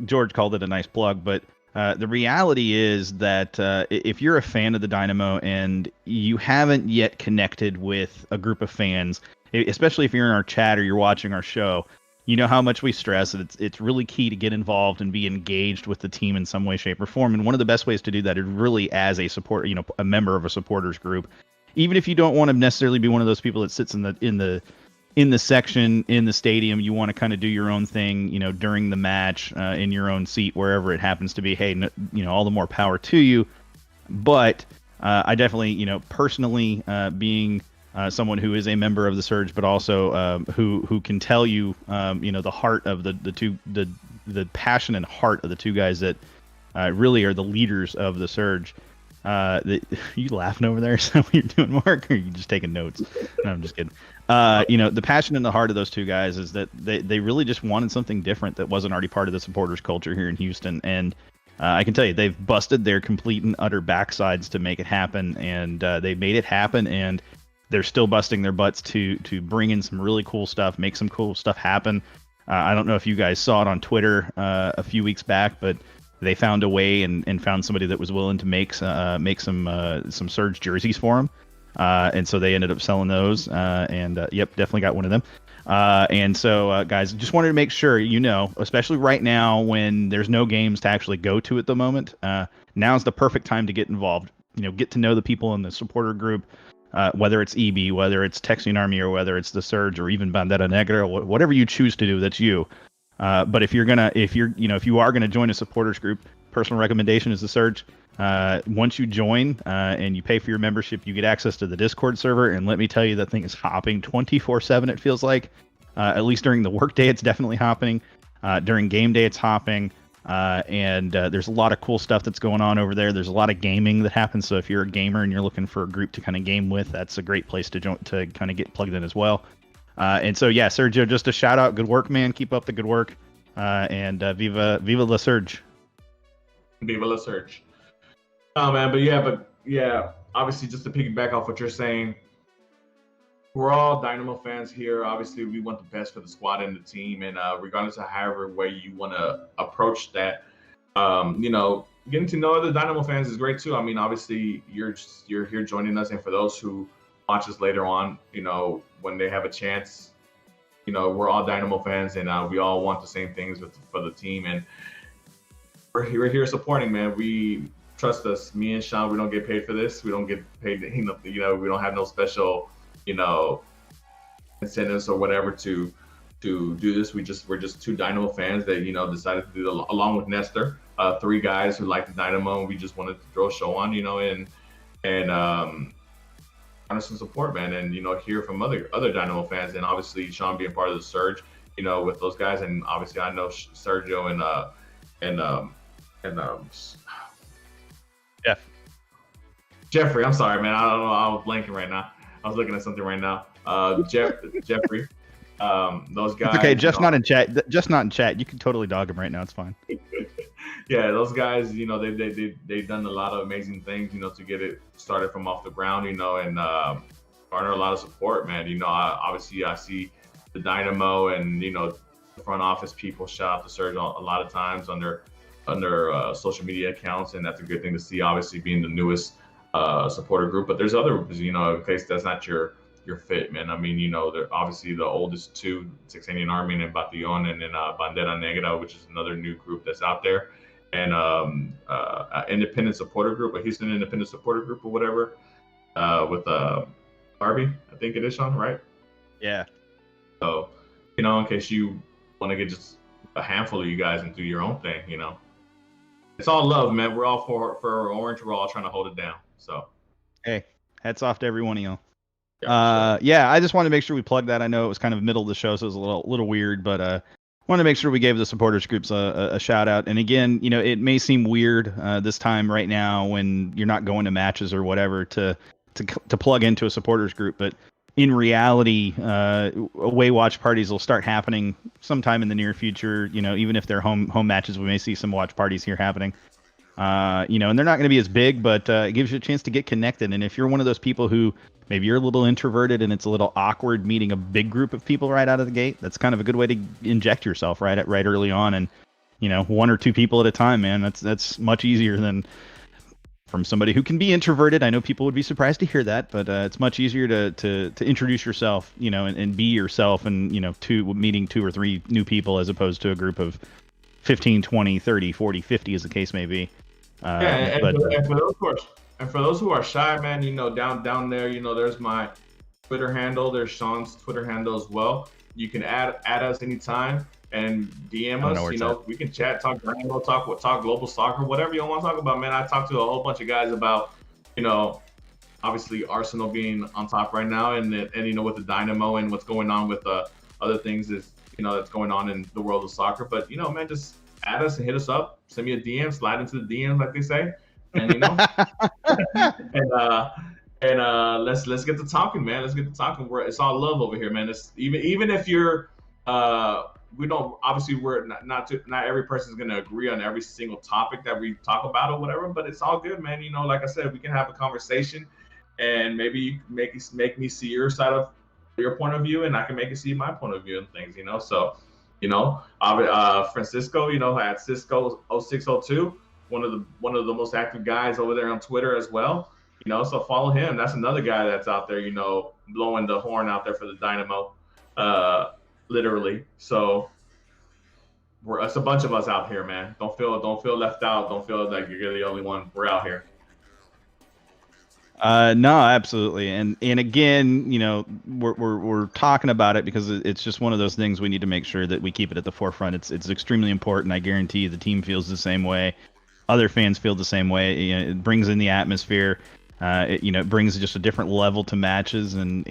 George called it a nice plug, but the reality is that if you're a fan of the Dynamo and you haven't yet connected with a group of fans, especially if you're in our chat or you're watching our show, you know how much we stress that it's really key to get involved and be engaged with the team in some way, shape, or form. And one of the best ways to do that is really as a support, a member of a supporters group. Even if you don't want to necessarily be one of those people that sits in the section in the stadium, you want to kind of do your own thing, during the match, in your own seat, wherever it happens to be. Hey, all the more power to you. But I definitely, personally, being someone who is a member of the Surge, but also who can tell you, the heart of the passion and heart of the two guys that really are the leaders of the Surge. Are you laughing over there? Is that what you're doing, Mark? Or are you just taking notes? No, I'm just kidding. The passion and the heart of those two guys is that they really just wanted something different that wasn't already part of the supporters culture here in Houston. And I can tell you, they've busted their complete and utter backsides to make it happen. And they made it happen. And they're still busting their butts to bring in some really cool stuff, make some cool stuff happen. I don't know if you guys saw it on Twitter a few weeks back, but they found a way and found somebody that was willing to make some Surge jerseys for them. And so they ended up selling those. Yep, definitely got one of them. And so, guys, just wanted to make sure, especially right now when there's no games to actually go to at the moment, now's the perfect time to get involved. Get to know the people in the supporter group, whether it's EB, whether it's Texan Army, or whether it's the Surge, or even Bandera Negra, whatever you choose to do, that's you. But if you are gonna join a supporters group, personal recommendation is the Surge. Once you join and you pay for your membership, you get access to the Discord server, and let me tell you, that thing is hopping 24/7. It feels like, at least during the work day, it's definitely hopping. During game day, it's hopping. And there's a lot of cool stuff that's going on over there. There's a lot of gaming that happens. So if you're a gamer and you're looking for a group to kind of game with, that's a great place to kind of get plugged in as well. And so, yeah, Sergio, just a shout out. Good work, man. Keep up the good work. And viva la Surge. Viva la Surge. Oh, man. But yeah, obviously, just to piggyback off what you're saying, we're all Dynamo fans here. Obviously, we want the best for the squad and the team. And regardless of however way you want to approach that, getting to know other Dynamo fans is great too. I mean, obviously, you're here joining us. And for those who watch us later on, when they have a chance, we're all Dynamo fans and we all want the same things for the team. And we're here supporting, man. We trust us. Me and Sean, we don't get paid for this. We don't get paid, we don't have no special incentives or whatever to do this. We're just two Dynamo fans that decided to do it along with Nestor, 3 guys who like the Dynamo, and we just wanted to throw a show on, and honest some support, man, and hear from other Dynamo fans, and obviously Sean being part of the Surge, with those guys, and obviously I know Sergio and Jeffrey. I'm sorry, man. I don't know. I was blanking right now. I was looking at something right now. Jeffrey. Those guys. It's okay, Jeff's not in chat. Just not in chat. You can totally dog him right now. It's fine. Yeah, those guys. They've done a lot of amazing things. To get it started from off the ground. And garner a lot of support, man. Obviously I see the Dynamo and the front office people shout out to Surge a lot of times on their social media accounts, and that's a good thing to see. Obviously, being the newest supporter group, but there's other, in case that's not your fit, man. I mean, they're obviously the oldest 2, Sixanian Army and Batallon, and then Bandera Negra, which is another new group that's out there, and independent supporter group, a Houston independent supporter group or whatever, with Barbie, I think it is, Sean, right? Yeah. So, in case you want to get just a handful of you guys and do your own thing, it's all love, man. We're all for Orange. We're all trying to hold it down. So, hey, hats off to every one of y'all. Yeah, sure. Yeah, I just wanted to make sure we plugged that. I know it was kind of middle of the show, so it was a little weird, but wanted to make sure we gave the supporters groups a shout out. And again, it may seem weird this time right now when you're not going to matches or whatever to plug into a supporters group, but in reality, away watch parties will start happening sometime in the near future. Even if they're home matches, we may see some watch parties here happening. And they're not going to be as big, but it gives you a chance to get connected. And if you're one of those people who maybe you're a little introverted and it's a little awkward meeting a big group of people right out of the gate, that's kind of a good way to inject yourself right early on. And 1 or 2 people at a time, man. That's much easier than from somebody who can be introverted. I know people would be surprised to hear that, but it's much easier to introduce yourself, and be yourself, and meeting 2 or 3 new people as opposed to a group of 15, 20, 30, 40, 50 as the case may be. And for those who are shy, man, down there, there's my Twitter handle. There's Sean's Twitter handle as well. You can add us anytime and DM us. We can chat, talk Dynamo, talk global soccer, whatever you want to talk about, man. I talked to a whole bunch of guys about, obviously Arsenal being on top right now, and with the Dynamo and what's going on with other things that's going on in the world of soccer. But man, just add us and hit us up. Send me a DM, slide into the DMs, like they say, and let's get to talking, man. Let's get to talking. It's all love over here, man. It's even if you're we don't, obviously we're not every person's going to agree on every single topic that we talk about or whatever, but it's all good, man. Like I said, we can have a conversation and maybe make me see your side of your point of view, and I can make you see my point of view and things, so Francisco, at Cisco 0602, one of the most active guys over there on Twitter as well, so follow him. That's another guy that's out there, blowing the horn out there for the Dynamo, literally. So it's a bunch of us out here, man. Don't feel left out. Don't feel like you're the only one. We're out here. No, absolutely. And again, we're talking about it because it's just one of those things we need to make sure that we keep it at the forefront. It's extremely important. I guarantee you the team feels the same way. Other fans feel the same way. It brings in the atmosphere. It brings just a different level to matches, and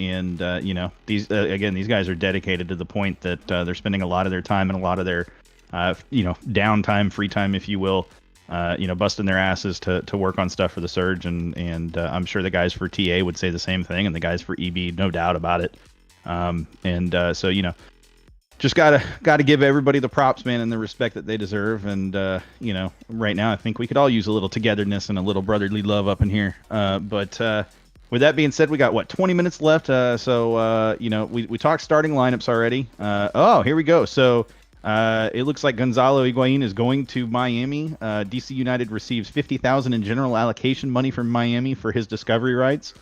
these guys are dedicated to the point that they're spending a lot of their time and a lot of their downtime, free time, if you will. Busting their asses to work on stuff for the Surge, and I'm sure the guys for TA would say the same thing, and the guys for EB, no doubt about it. So just gotta give everybody the props, man, and the respect that they deserve. And right now, I think we could all use a little togetherness and a little brotherly love up in here. But with that being said, we got 20 minutes left. So we talked starting lineups already. Here we go. So. It looks like Gonzalo Higuain is going to Miami. DC United receives $50,000 in general allocation money from Miami for his discovery rights,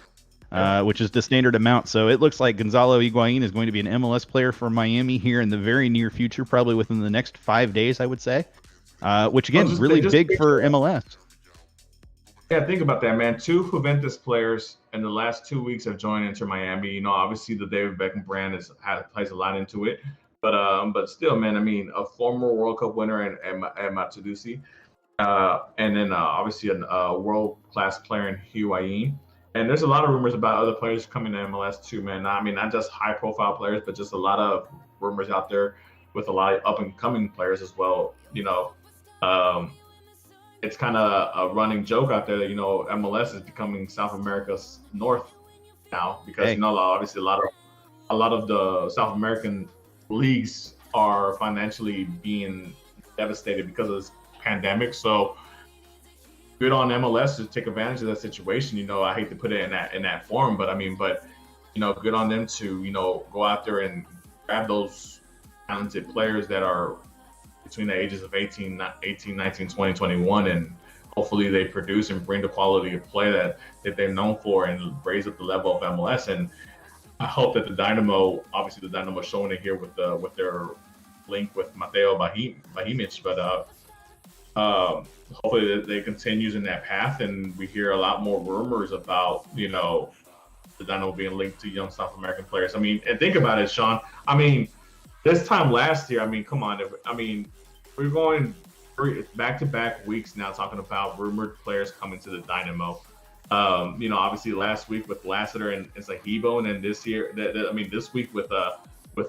which is the standard amount. So it looks like Gonzalo Higuain is going to be an MLS player for Miami here in the very near future, probably within the next 5 days, I would say. Which again, is really big for MLS. Yeah, think about that, man. 2 Juventus players in the last 2 weeks have joined Inter Miami. Obviously the David Beckham brand plays a lot into it. But still, man, I mean, a former World Cup winner and Matuidi, and then obviously a world-class player in Higuain. And there's a lot of rumors about other players coming to MLS too, man. I mean, not just high-profile players, but just a lot of rumors out there with a lot of up-and-coming players as well. It's kind of a running joke out there that MLS is becoming South America's North now because obviously a lot of the South American leagues are financially being devastated because of this pandemic. So good on MLS to take advantage of that situation. I hate to put it in that form, but good on them to go out there and grab those talented players that are between the ages of 18, 19, 20, 21, and hopefully they produce and bring the quality of play that they're known for and raise up the level of MLS. And I hope that the Dynamo showing it here with their link with Mateo Bahimic, but hopefully they continues in that path, and we hear a lot more rumors about the Dynamo being linked to young South American players. I mean, and think about it, Sean. I mean, this time last year, I mean, come on, we're going back-to-back weeks now talking about rumored players coming to the Dynamo. Obviously last week with Lassiter and Sahibo, and then this week with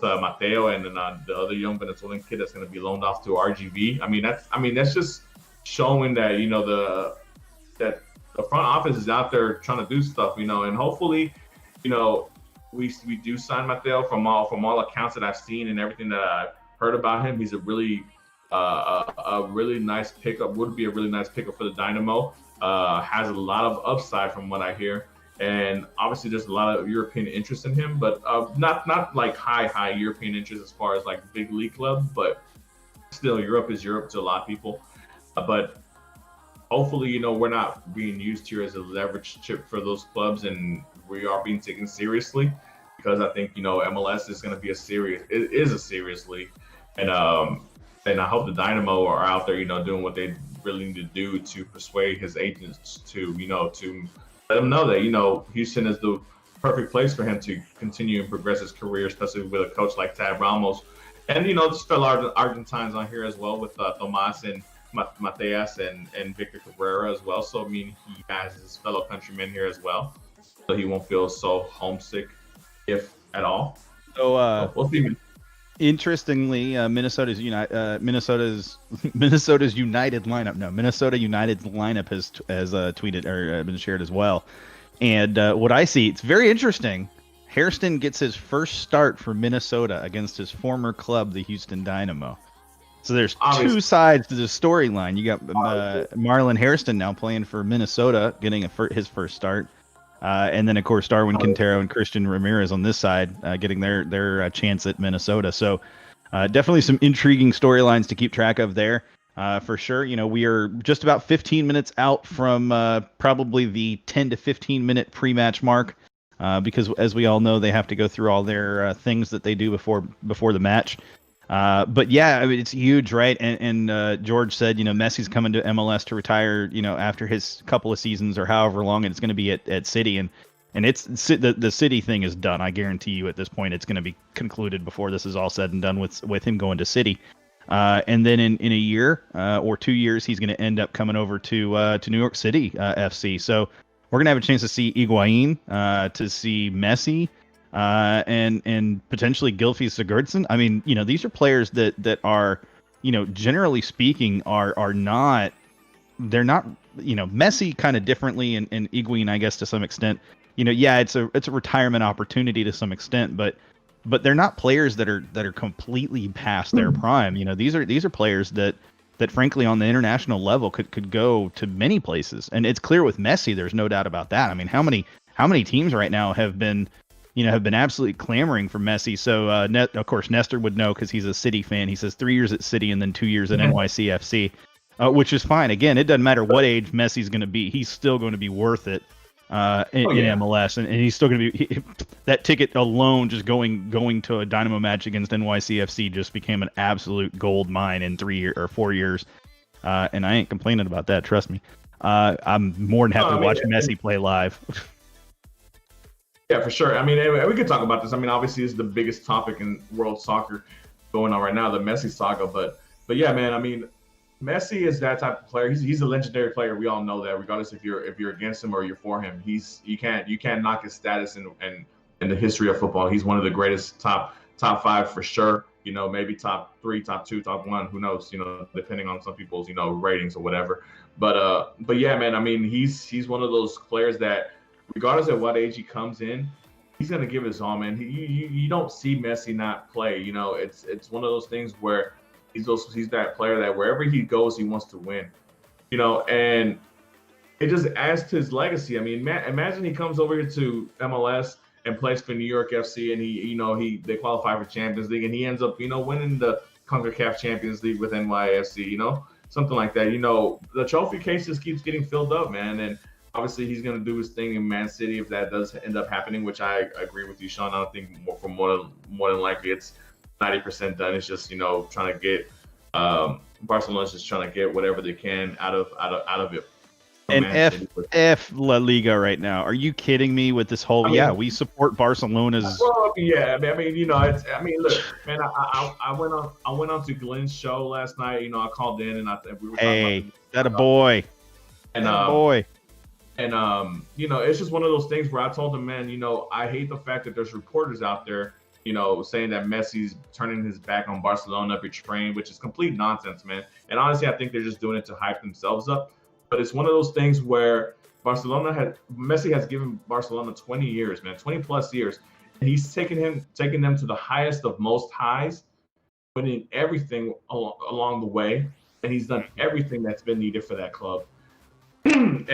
Mateo and then the other young Venezuelan kid that's going to be loaned off to RGV. That's just showing that that the front office is out there trying to do stuff, and hopefully, we do sign Mateo from all accounts that I've seen and everything that I've heard about him. He's a really nice pickup. Would be a really nice pickup for the Dynamo. Has a lot of upside from what I hear, and obviously there's a lot of European interest in him, but not like high European interest as far as like big league club, but still Europe is Europe to a lot of people. But hopefully, we're not being used here as a leverage chip for those clubs, and we are being taken seriously, because I think MLS is going to be a serious league, and I hope the Dynamo are out there doing what they really need to do to persuade his agents to let him know that Houston is the perfect place for him to continue and progress his career, especially with a coach like Tab Ramos, and just fellow Argentines on here as well with Tomas and Mateas and Victor Cabrera as well. So he has his fellow countrymen here as well, so he won't feel so homesick, if at all. So we'll see. Interestingly, Minnesota United's lineup has tweeted or been shared as well. And what I see, it's very interesting. Hairston gets his first start for Minnesota against his former club, the Houston Dynamo. So there's two sides to the storyline. You got Marlon Hairston now playing for Minnesota, getting his first start. And then, of course, Darwin Quintero and Christian Ramirez on this side getting their chance at Minnesota. So definitely some intriguing storylines to keep track of there for sure. We are just about 15 minutes out from probably the 10 to 15 minute pre-match mark because, as we all know, they have to go through all their things that they do before the match. But yeah, it's huge, right? And George said, Messi's coming to MLS to retire, after his couple of seasons or however long it's going to be at City, and it's the City thing is done. I guarantee you, at this point, it's going to be concluded before this is all said and done with him going to City. And then in a year or 2 years, he's going to end up coming over to New York City FC. So we're gonna have a chance to see Higuain, to see Messi. And potentially Gylfi Sigurdsson. These are players that are generally speaking, are not. They're not, Messi kind of differently, and Higuain, I guess, to some extent. Yeah, it's a retirement opportunity to some extent, but they're not players that are completely past their prime. These are players that frankly on the international level could go to many places. And it's clear with Messi, there's no doubt about that. I mean, how many teams right now have been absolutely clamoring for Messi. So of course Nestor would know because he's a City fan. He says 3 years at City and then 2 years at NYCFC. Which is fine. Again, it doesn't matter what age Messi's going to be. He's still going to be worth it in MLS, and he's still going to be. That ticket alone, just going to a Dynamo match against NYCFC, just became an absolute gold mine in 4 years. And I ain't complaining about that. Trust me. I'm more than happy to watch Messi play live. Yeah, for sure. I mean, we could talk about this. I mean, obviously, it's the biggest topic in world soccer going on right now, the Messi saga. But yeah, man. I mean, Messi is that type of player. He's a legendary player. We all know that, regardless if you're against him or you're for him. You can't knock his status in the history of football. He's one of the greatest top five for sure. Maybe top 3, top 2, top 1. Who knows? Depending on some people's ratings or whatever. But yeah, man. I mean, he's one of those players that, regardless of what age he comes in, he's gonna give his all, man. You don't see Messi not play. It's one of those things where he's that player that wherever he goes, he wants to win, and it just adds to his legacy. I mean, imagine he comes over here to MLS and plays for New York FC, and they qualify for Champions League, and he ends up, winning the CONCACAF Champions League with NYFC, something like that. The trophy case just keeps getting filled up, man, and obviously he's going to do his thing in Man City if that does end up happening, which I agree with you, Sean. I don't think more than likely it's 90% done. It's just trying to get Barcelona's just trying to get whatever they can out of it. And F La Liga right now. Are you kidding me with this whole? We support Barcelona's. Well, yeah, I mean, look, man, I went on to Glenn's show last night. I called in and we were talking about that a boy, and boy. And it's just one of those things where I told him, man, I hate the fact that there's reporters out there saying that Messi's turning his back on Barcelona, betraying, which is complete nonsense, man. And honestly, I think they're just doing it to hype themselves up. But it's one of those things where Messi has given Barcelona 20 years, man, 20 plus years. And he's taken them to the highest of most highs, winning everything along the way. And he's done everything that's been needed for that club. And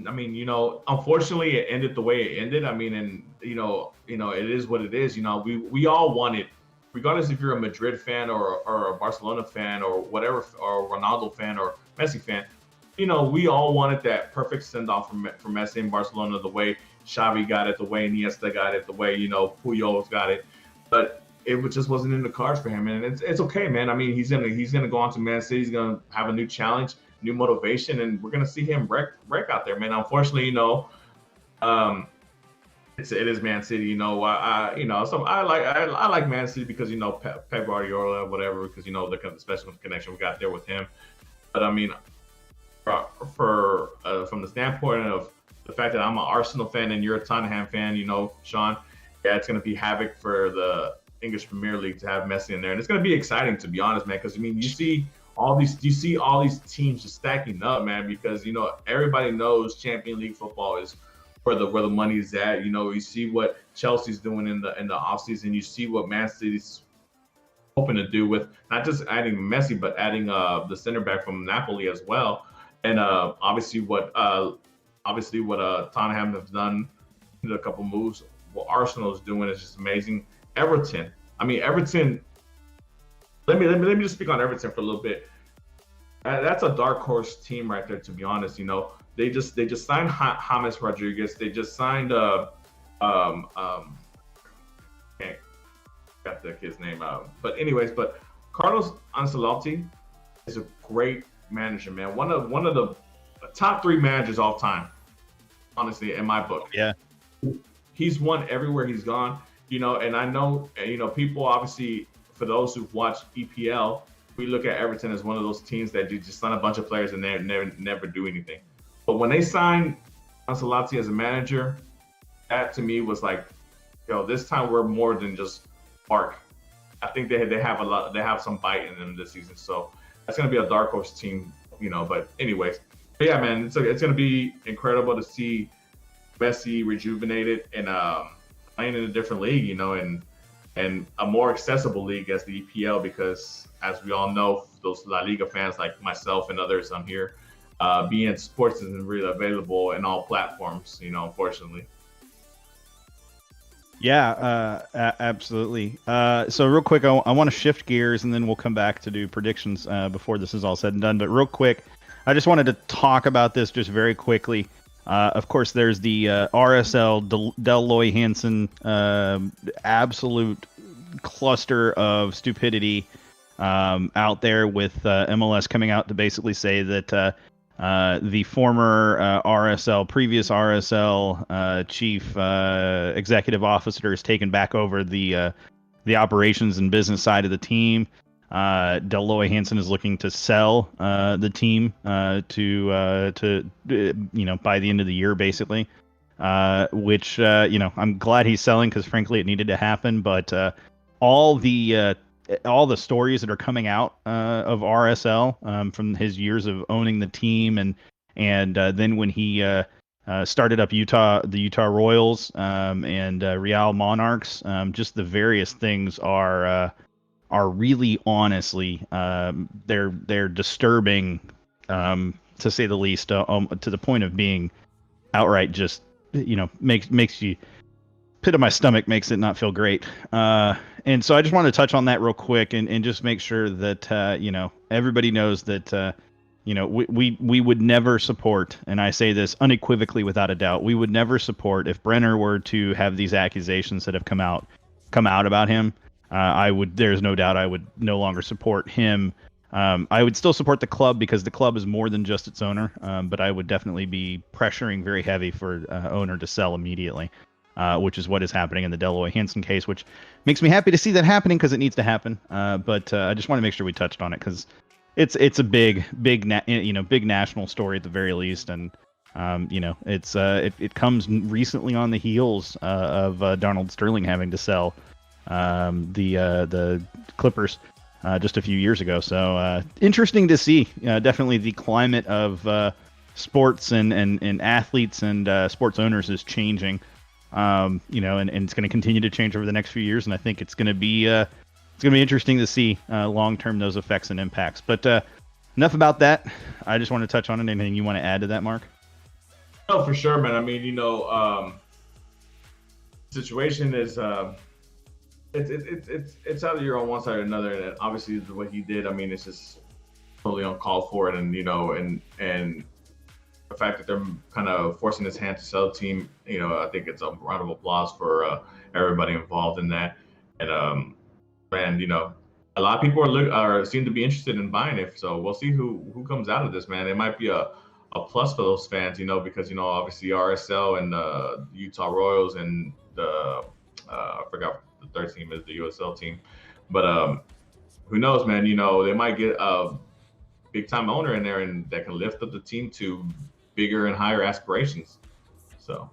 I mean, unfortunately, it ended the way it ended. I mean, and it is what it is. We all want it, regardless if you're a Madrid fan or a Barcelona fan or whatever, or Ronaldo fan or Messi fan. We all wanted that perfect send off for Messi in Barcelona, the way Xavi got it, the way Iniesta got it, the way Puyol's got it, but it just wasn't in the cards for him, and it's okay, man. I mean, he's gonna go on to Man City. He's gonna have a new challenge, new motivation, and we're gonna see him wreck out there, man. Unfortunately, it is Man City. I like Man City because Pep Guardiola, whatever, because the special connection we got there with him. But I mean, for from the standpoint of the fact that I'm an Arsenal fan and you're a Tottenham fan, Sean, yeah, it's gonna be havoc for the English Premier League to have Messi in there, and it's gonna be exciting, to be honest, man. Because I mean, you see all these teams just stacking up, man. Because everybody knows Champions League football is where the money is at. You see what Chelsea's doing in the offseason. You see what Man City's hoping to do with not just adding Messi, but adding the center back from Napoli as well. And obviously what Tottenham have done, a couple moves. What Arsenal is doing is just amazing. Everton. I mean, Everton. Let me just speak on Everton for a little bit. That's a dark horse team right there, to be honest. They just signed James Rodriguez. They just signed can't got the kid's name out. But Carlos Ancelotti is a great manager, man. One of the top 3 managers all time, honestly, in my book. Yeah. He's won everywhere he's gone, and I know, people obviously, for those who've watched EPL, we look at Everton as one of those teams that just sign a bunch of players and they never do anything. But when they signed Ancelotti as a manager, that to me was like, this time we're more than just bark. I think they have a lot. They have some bite in them this season. So that's going to be a dark horse team, But anyways, but yeah, man, it's going to be incredible to see Messi rejuvenated and playing in a different league, and a more accessible league as the EPL, because as we all know, those La Liga fans like myself and others on here, being sports isn't really available in all platforms, unfortunately. Yeah, absolutely. So real quick, I want to shift gears, and then we'll come back to do predictions before this is all said and done. But real quick, I just wanted to talk about this just very quickly. Of course, there's the RSL Del Loy Hansen absolute cluster of stupidity out there with MLS coming out to basically say that the former previous RSL chief executive officer has taken back over the operations and business side of the team. Del Loy Hansen is looking to sell the team to by the end of the year, basically. Which I'm glad he's selling, because frankly it needed to happen. But all the stories that are coming out of RSL from his years of owning the team, and then when he started up the Utah Royals and Real Monarchs, just the various things are really, honestly, they're disturbing, to say the least, to the point of being outright just makes you pit of my stomach, makes it not feel great. And so I just want to touch on that real quick and just make sure that everybody knows that we would never support, and I say this unequivocally without a doubt, we would never support if Brenner were to have these accusations that have come out about him. There's no doubt I would no longer support him. I would still support the club, because the club is more than just its owner, but I would definitely be pressuring very heavy for owner to sell immediately, which is what is happening in the Del Loy Hansen case, which makes me happy to see that happening, because it needs to happen. But I just want to make sure we touched on it, because it's a big national story at the very least, and it comes recently on the heels of Donald Sterling having to sell the Clippers just a few years ago. So interesting to see. Definitely the climate of sports and athletes and sports owners is changing. And it's going to continue to change over the next few years. And I think it's going to be interesting to see long term those effects and impacts. But enough about that. I just want to touch on it. Anything you want to add to that, Mark? No, for sure, man. I mean, situation is it's either you're on one side or another, and obviously what he did, I mean, it's just totally uncalled for, and and the fact that they're kind of forcing his hand to sell the team, I think it's a round of applause for everybody involved in that. And a lot of people seem to be interested in buying it, so we'll see who comes out of this, man. It might be a plus for those fans, because obviously RSL and the Utah Royals and the I forgot the third team is the USL team, but who knows, man? They might get a big time owner in there, and that can lift up the team to bigger and higher aspirations. So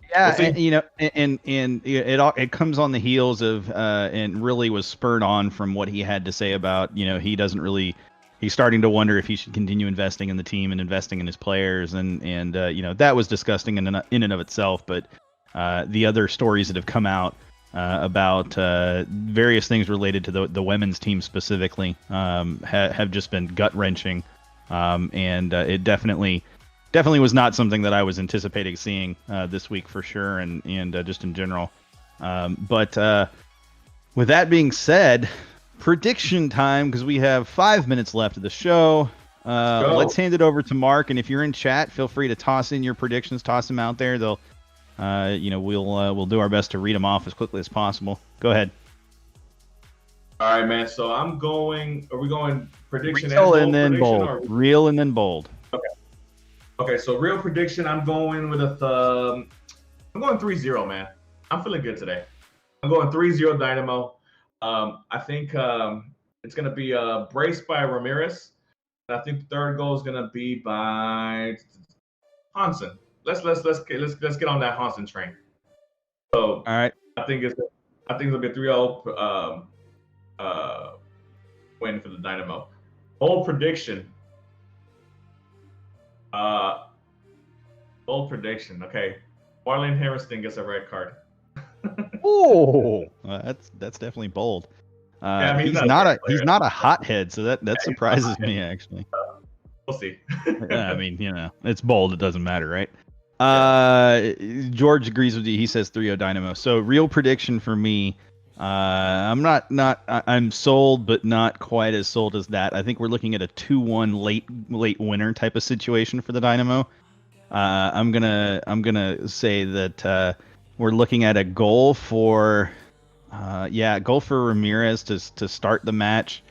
yeah, and it comes on the heels of and really was spurred on from what he had to say about he's starting to wonder if he should continue investing in the team and investing in his players, and that was disgusting in and of itself. But the other stories that have come out about various things related to the women's team specifically have just been gut wrenching, and it definitely was not something that I was anticipating seeing this week for sure, and just in general. But with that being said, prediction time, because we have 5 minutes left of the show. Let's hand it over to Mark, and if you're in chat, feel free to toss in your predictions, toss them out there. They'll we'll do our best to read them off as quickly as possible. Go ahead. All right, man. So I'm going. Are we going prediction real and then bold? Real and then bold. Okay. So real prediction. I'm going with I'm going 3-0, man. I'm feeling good today. I'm going 3-0 Dynamo. I think it's gonna be braced by Ramirez. And I think the third goal is gonna be by Hansen. Let's get on that Hansen train. So all right, I think it's gonna be a 3-0 win for the Dynamo. Bold prediction. Bold prediction. Okay, Marlene Harrison gets a red card. Oh, that's definitely bold. Yeah, I mean, He's not a hothead, so that surprises me actually. We'll see. Yeah, I mean, it's bold. It doesn't matter, right? George agrees with you. He says 3-0 Dynamo. So real prediction for me. I'm sold, but not quite as sold as that. I think we're looking at a 2-1 late winner type of situation for the Dynamo. I'm gonna say that we're looking at a goal for Ramirez to start the match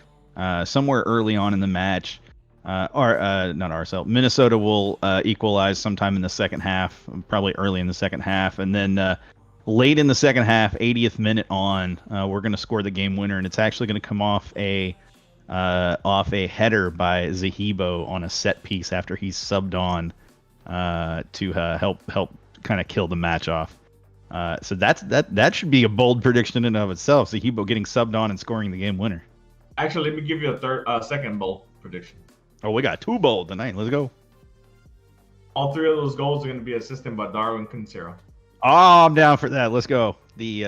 somewhere early on in the match. Not RSL. Minnesota will equalize sometime in the second half, probably early in the second half, and then late in the second half, 80th minute on, we're going to score the game winner, and it's actually going to come off a header by Zahibo on a set piece after he's subbed on to help kind of kill the match off. So that should be a bold prediction in and of itself. Zahibo getting subbed on and scoring the game winner. Actually, let me give you a second bold prediction. Oh, we got 2 bold tonight. Let's go. All 3 of those goals are going to be assisted by Darwin Quintero. Oh, I'm down for that. Let's go. The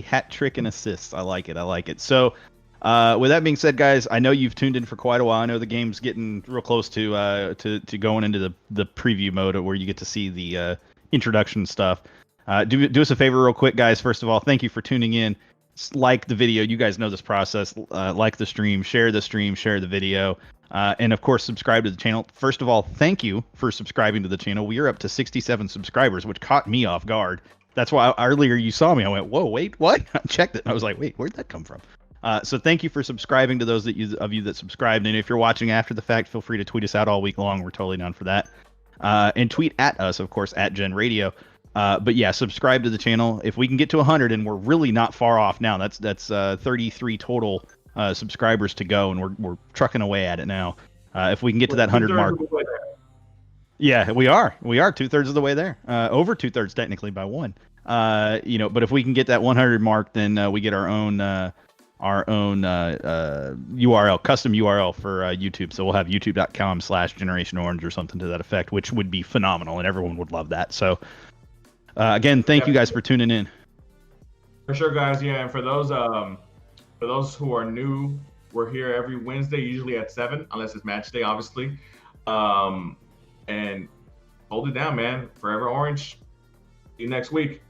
hat trick and assists. I like it. So, with that being said, guys, I know you've tuned in for quite a while. I know the game's getting real close to going into the preview mode where you get to see the introduction stuff. Do us a favor real quick, guys. First of all, thank you for tuning in. Like the video. You guys know this process. Like the stream, share the video. And of course, subscribe to the channel. First of all, thank you for subscribing to the channel. We are up to 67 subscribers, which caught me off guard. That's why earlier you saw me. I went, whoa, wait, what? I checked it. And I was like, wait, where'd that come from? So thank you for subscribing to those of you that subscribed. And if you're watching after the fact, feel free to tweet us out all week long. We're totally down for that. And tweet at us, of course, at Gen Radio. But yeah, subscribe to the channel. If we can get to 100, and we're really not far off now. That's 33 total subscribers to go, and we're trucking away at it now. If we can get to that 100 mark. Yeah, we are 2/3 of the way there. Over 2/3 technically by one. But if we can get that 100 mark, then we get our own URL, custom URL for YouTube. So we'll have youtube.com/GenerationOrange or something to that effect, which would be phenomenal, and everyone would love that. So again, thank you guys for tuning in. For sure, guys. Yeah, and for those who are new, we're here every Wednesday, usually at 7, unless it's match day, obviously. And hold it down, man. Forever Orange. See you next week.